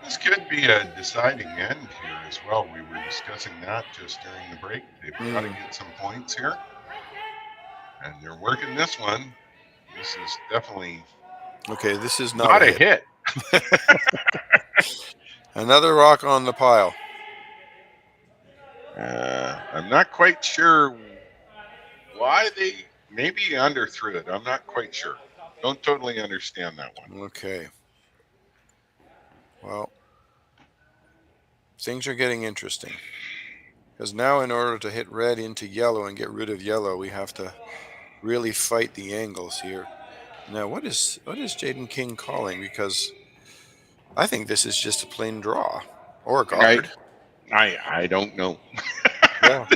This could be a deciding end here as well. We were discussing that just during the break. They've got to get some points here. And they're working this one. This is definitely... Okay, this is not a hit. Another rock on the pile. I'm not quite sure why they maybe he underthrew it. I'm not quite sure. Don't totally understand that one. Okay. Well, things are getting interesting. Because now in order to hit red into yellow and get rid of yellow, we have to really fight the angles here. Now, what is Jayden King calling? Because I think this is just a plain draw or a guard. I don't know. Yeah.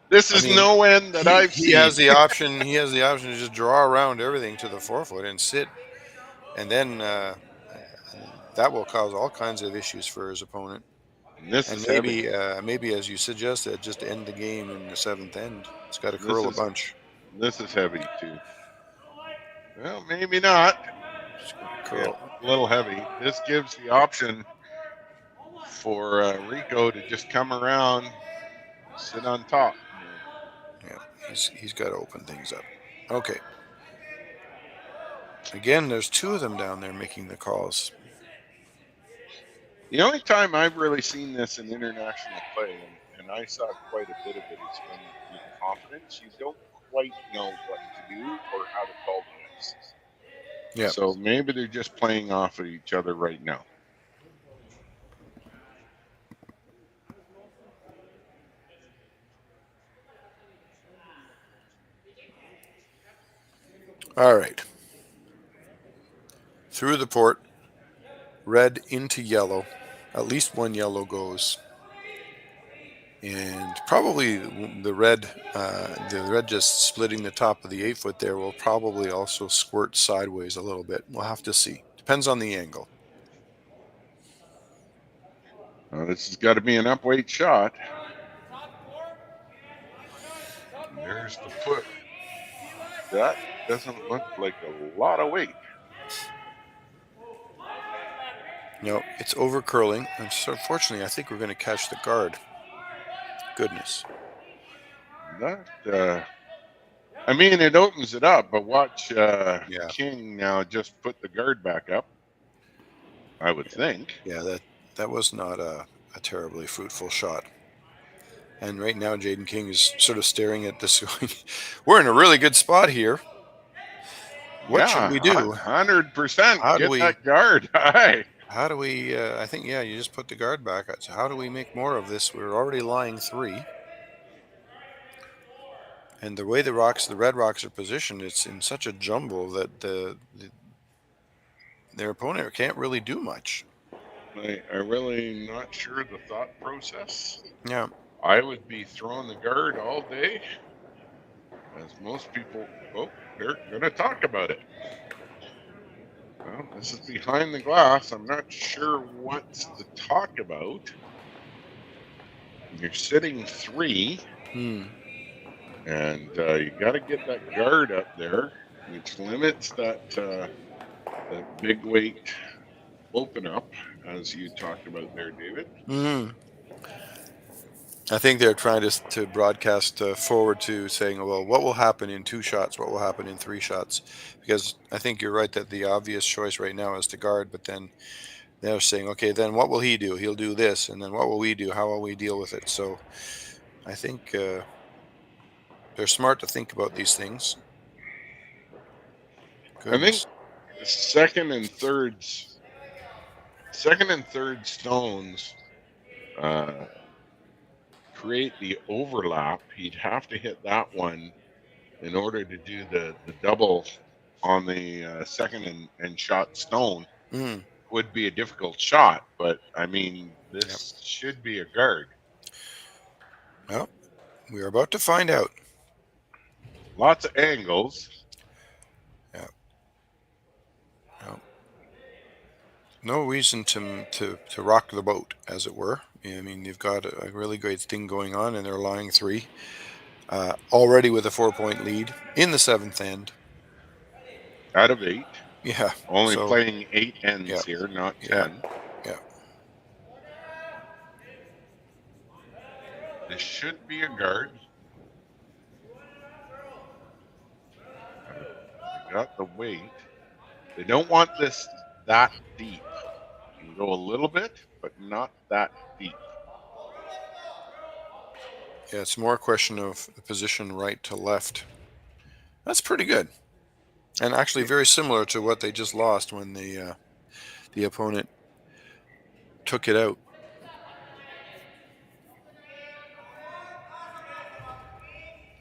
this is no end that I've he seen. has the option. He has the option to just draw around everything to the 4-foot and sit, and then that will cause all kinds of issues for his opponent. And maybe, as you suggested, just end the game in the 7th end. It's got to curl a bunch. This is heavy too. Well, maybe not. Curl. Yeah, a little heavy. This gives the option for Rico to just come around, sit on top. Yeah, he's got to open things up. Okay. Again, there's 2 of them down there making the calls. The only time I've really seen this in international play, and I saw quite a bit of it, is when in confidence you don't quite know what to do or how to call the ice. Yeah. So maybe they're just playing off of each other right now. All right. Through the port, red into yellow. At least one yellow goes. And probably the red just splitting the top of the 8-foot there will probably also squirt sideways a little bit. We'll have to see. Depends on the angle. This has got to be an upweight shot. And there's the foot. That doesn't look like a lot of weight. No, it's over curling. And so fortunately, I think we're going to catch the guard. Goodness. I mean, it opens it up, but watch King now just put the guard back up, I would think. Yeah, that was not a terribly fruitful shot. And right now, Jayden King is sort of staring at this going, we're in a really good spot here. What should we do? 100% get that guard. Aye. How do we, I think, you just put the guard back. So how do we make more of this? We're already lying 3. And the way the red rocks are positioned, it's in such a jumble that their opponent can't really do much. I'm really not sure the thought process. Yeah. I would be throwing the guard all day, as most people, they're going to talk about it. Well, this is behind the glass. I'm not sure what's to talk about. You're sitting 3. And you got to get that guard up there, which limits that big weight open up, as you talked about there, David. I think they're trying to broadcast forward to saying, well, what will happen in 2 shots? What will happen in 3 shots? Because I think you're right that the obvious choice right now is to guard, but then they're saying, okay, then what will he do? He'll do this. And then what will we do? How will we deal with it? So I think they're smart to think about these things. Goodness. I think second and third stones create the overlap. He'd have to hit that one in order to do the double on the second and shot stone. Would be a difficult shot, but I mean, this should be a guard. Well, we are about to find out. Lots of angles. Yeah. No reason to rock the boat, as it were. I mean, you've got a really great thing going on, and they're lying 3. Already with a 4-point lead in the 7th end. Out of 8. Yeah. Only playing 8 ends here, not 10. Yeah. This should be a guard. They got the weight. They don't want this that deep. You can go a little bit, but not that deep. Yeah, it's more a question of the position right to left. That's pretty good. And actually very similar to what they just lost when the opponent took it out.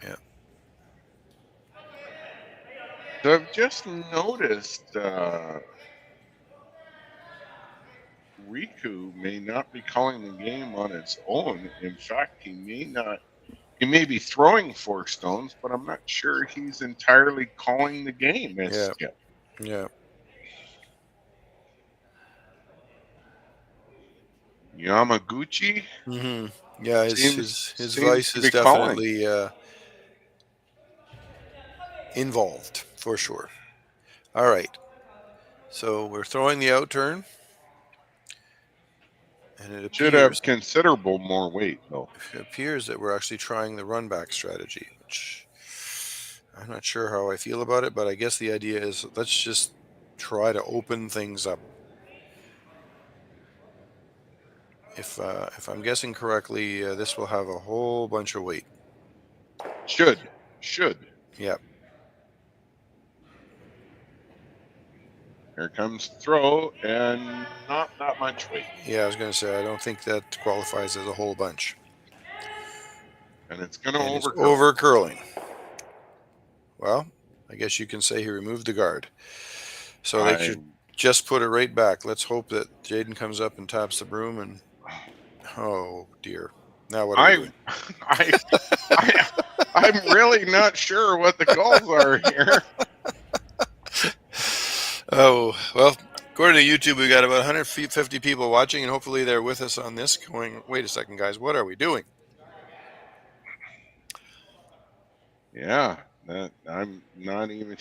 Yeah. So I've just noticed Riku may not be calling the game on its own. In fact, he may be throwing 4 stones, but I'm not sure he's entirely calling the game as skip. Yeah. Yamaguchi? Mm-hmm. Yeah, his vice is definitely involved, for sure. All right. So we're throwing the out turn. And it should have considerable more weight, though. It appears that we're actually trying the run back strategy, which I'm not sure how I feel about it, but I guess the idea is let's just try to open things up. If I'm guessing correctly, this will have a whole bunch of weight. Should. Yep. Here comes the throw, and not that much weight. Yeah, I was going to say, I don't think that qualifies as a whole bunch. And it's going to over-curling. Well, I guess you can say he removed the guard. So they should just put it right back. Let's hope that Jayden comes up and taps the broom and... Oh, dear. Now what are we doing? I'm really not sure what the goals are here. Oh, well, according to YouTube, we've got about 150 people watching, and hopefully they're with us on this going, wait a second, guys, what are we doing? Yeah, I'm not even...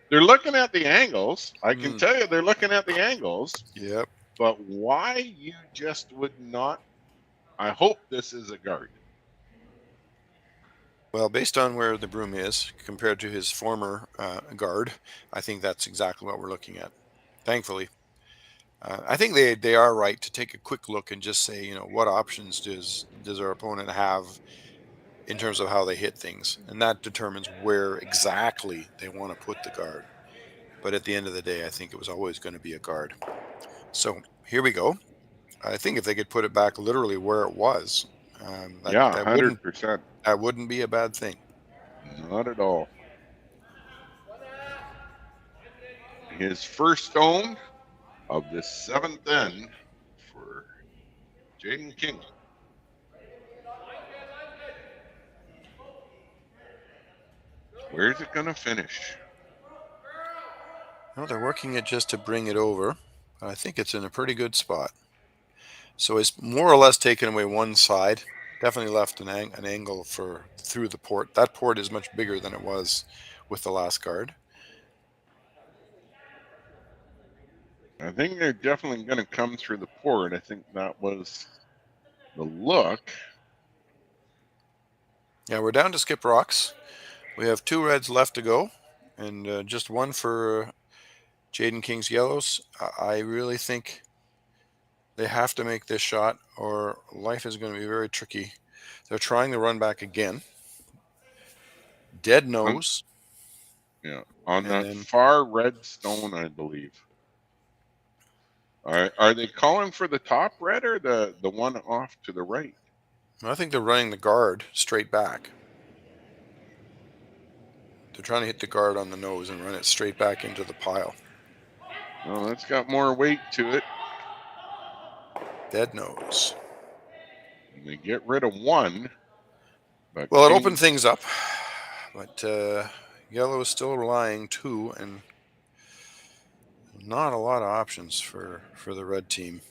They're looking at the angles. I can tell you they're looking at the angles. Yep. But why you just would not... I hope this is a guard. Well, based on where the broom is compared to his former guard, I think that's exactly what we're looking at. Thankfully, I think they are right to take a quick look and just say, what options does our opponent have in terms of how they hit things, and that determines where exactly they want to put the guard. But at the end of the day, I think it was always going to be a guard. So here we go. I think if they could put it back literally where it was, yeah, 100%. That wouldn't be a bad thing. Not at all. His first stone of the 7th end for Jayden King. Where's it going to finish? Well, they're working it just to bring it over. I think it's in a pretty good spot. So it's more or less taken away one side. Definitely left an angle through the port. That port is much bigger than it was with the last guard. I think they're definitely going to come through the port. I think that was the look. Yeah, we're down to skip rocks. We have 2 reds left to go, and just 1 for Jayden King's yellows. I really think they have to make this shot, or life is going to be very tricky. They're trying to run back again. Dead nose. Yeah, on that far red stone, I believe. Are they calling for the top red or the one off to the right? I think they're running the guard straight back. They're trying to hit the guard on the nose and run it straight back into the pile. Well, that's got more weight to it. Dead nose. And they get rid of 1. But well, it opened things up. But yellow is still relying 2, and not a lot of options for the red team.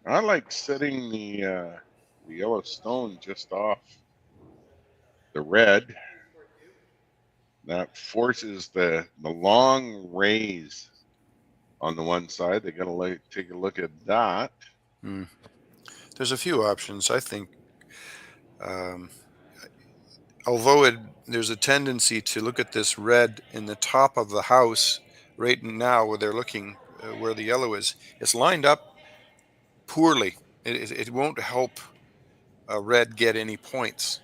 I like setting the yellow stone just off the red. That forces the long rays on the one side. They got to take a look at that. There's a few options, I think. Although there's a tendency to look at this red in the top of the house right now where they're looking, where the yellow is. It's lined up poorly. It won't help red get any points.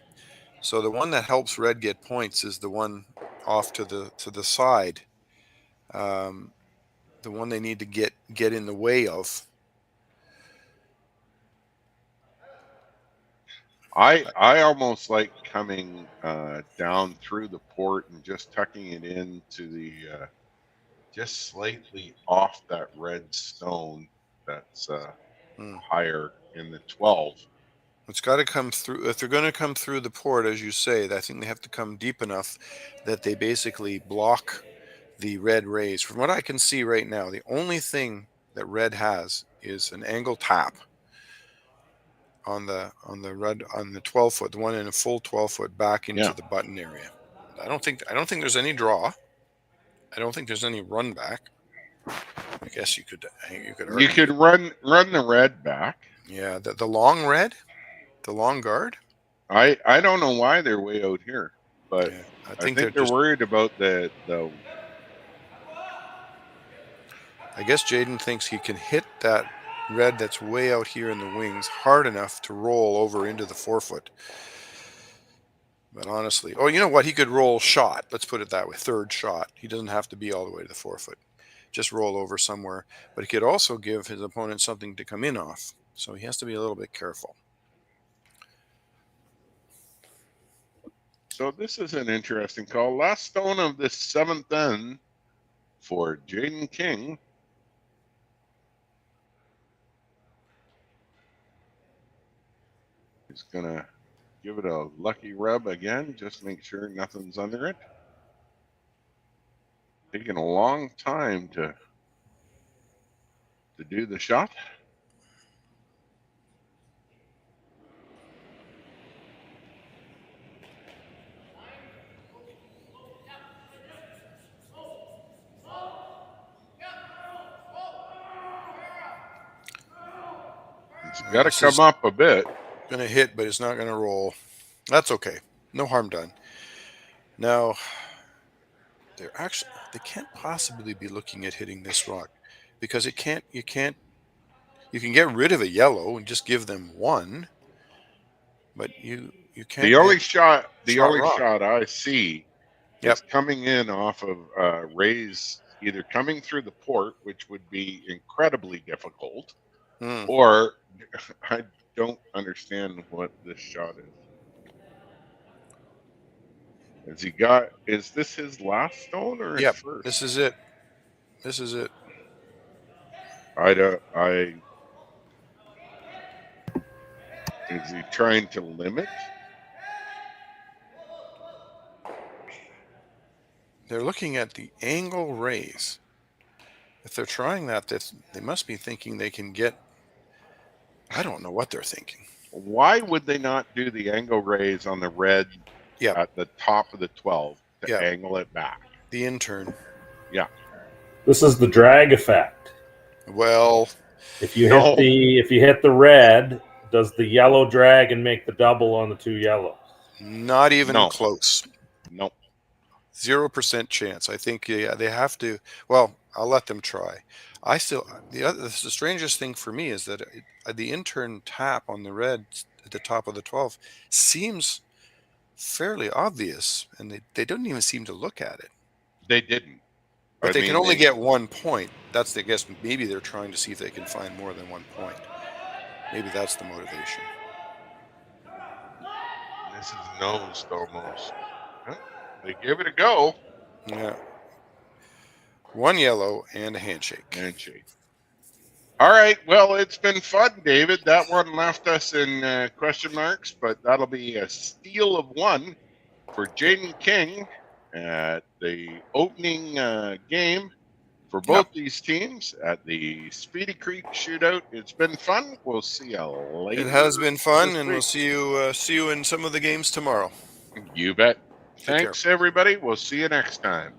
So the one that helps red get points is the one off to the side. The one they need to get in the way of. I almost like coming down through the port and just tucking it into the just slightly off that red stone that's higher in the 12. It's got to come through. If they're going to come through the port, as you say, I think they have to come deep enough that they basically block the red rays. From what I can see right now, the only thing that red has is an angle tap on the 12 foot, the one in a full 12 foot back into the button area. I don't think there's any draw. I don't think there's any run back. I guess you could argue. You could run the red back. Yeah, the long red, the long guard. I don't know why they're way out here, but yeah, I think they're worried about the. I guess Jayden thinks he can hit that red that's way out here in the wings hard enough to roll over into the 4 foot. But honestly, you know what? He could roll shot. Let's put it that way. Third shot. He doesn't have to be all the way to the 4 foot. Just roll over somewhere. But he could also give his opponent something to come in off. So he has to be a little bit careful. So this is an interesting call. Last stone of the 7th end for Jayden King. He's going to give it a lucky rub again. Just make sure nothing's under it. Taking a long time to do the shot. It's got to come up a bit. Going to hit, but it's not going to roll. That's okay. No harm done. Now, they can't possibly be looking at hitting this rock because you can get rid of a yellow and just give them one, but you can't. The only shot I see is coming in off of rays, either coming through the port, which would be incredibly difficult, or I don't understand what this shot is. Is this his last stone or his first? This is it. This is it. Is he trying to limit? They're looking at the angle rays. If they're trying that, they must be thinking they can get. I don't know what they're thinking. Why would they not do the angle rays on the red at the top of the 12 to angle it back? The intern. Yeah. This is the drag effect. Well, if you hit the red, does the yellow drag and make the double on the two yellows? Not even close. Nope. 0% chance. I think they have to. Well, I'll let them try. The strangest thing for me is that the intern tap on the red at the top of the 12 seems fairly obvious, and they don't even seem to look at it. They didn't. But they can only get 1 point. That's, I guess, maybe they're trying to see if they can find more than 1 point. Maybe that's the motivation. This is nosed almost. They give it a go. Yeah. 1 yellow and a handshake. All right. Well, it's been fun, David. That one left us in question marks, but that'll be a steal of 1 for Jayden King at the opening game for both these teams at the Speedy Creek Shootout. It's been fun. We'll see you later. It has been fun, and we'll see you in some of the games tomorrow. You bet. Thanks, everybody. We'll see you next time.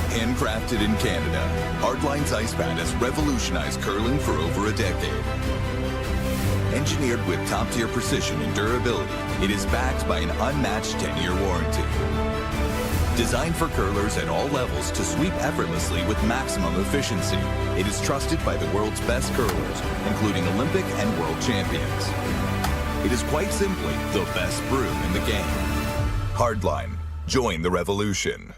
Handcrafted in Canada, Hardline's ice pad has revolutionized curling for over a decade. Engineered with top-tier precision and durability, it is backed by an unmatched 10-year warranty. Designed for curlers at all levels to sweep effortlessly with maximum efficiency, it is trusted by the world's best curlers, including Olympic and world champions. It is quite simply the best brew in the game. Hardline. Join the revolution.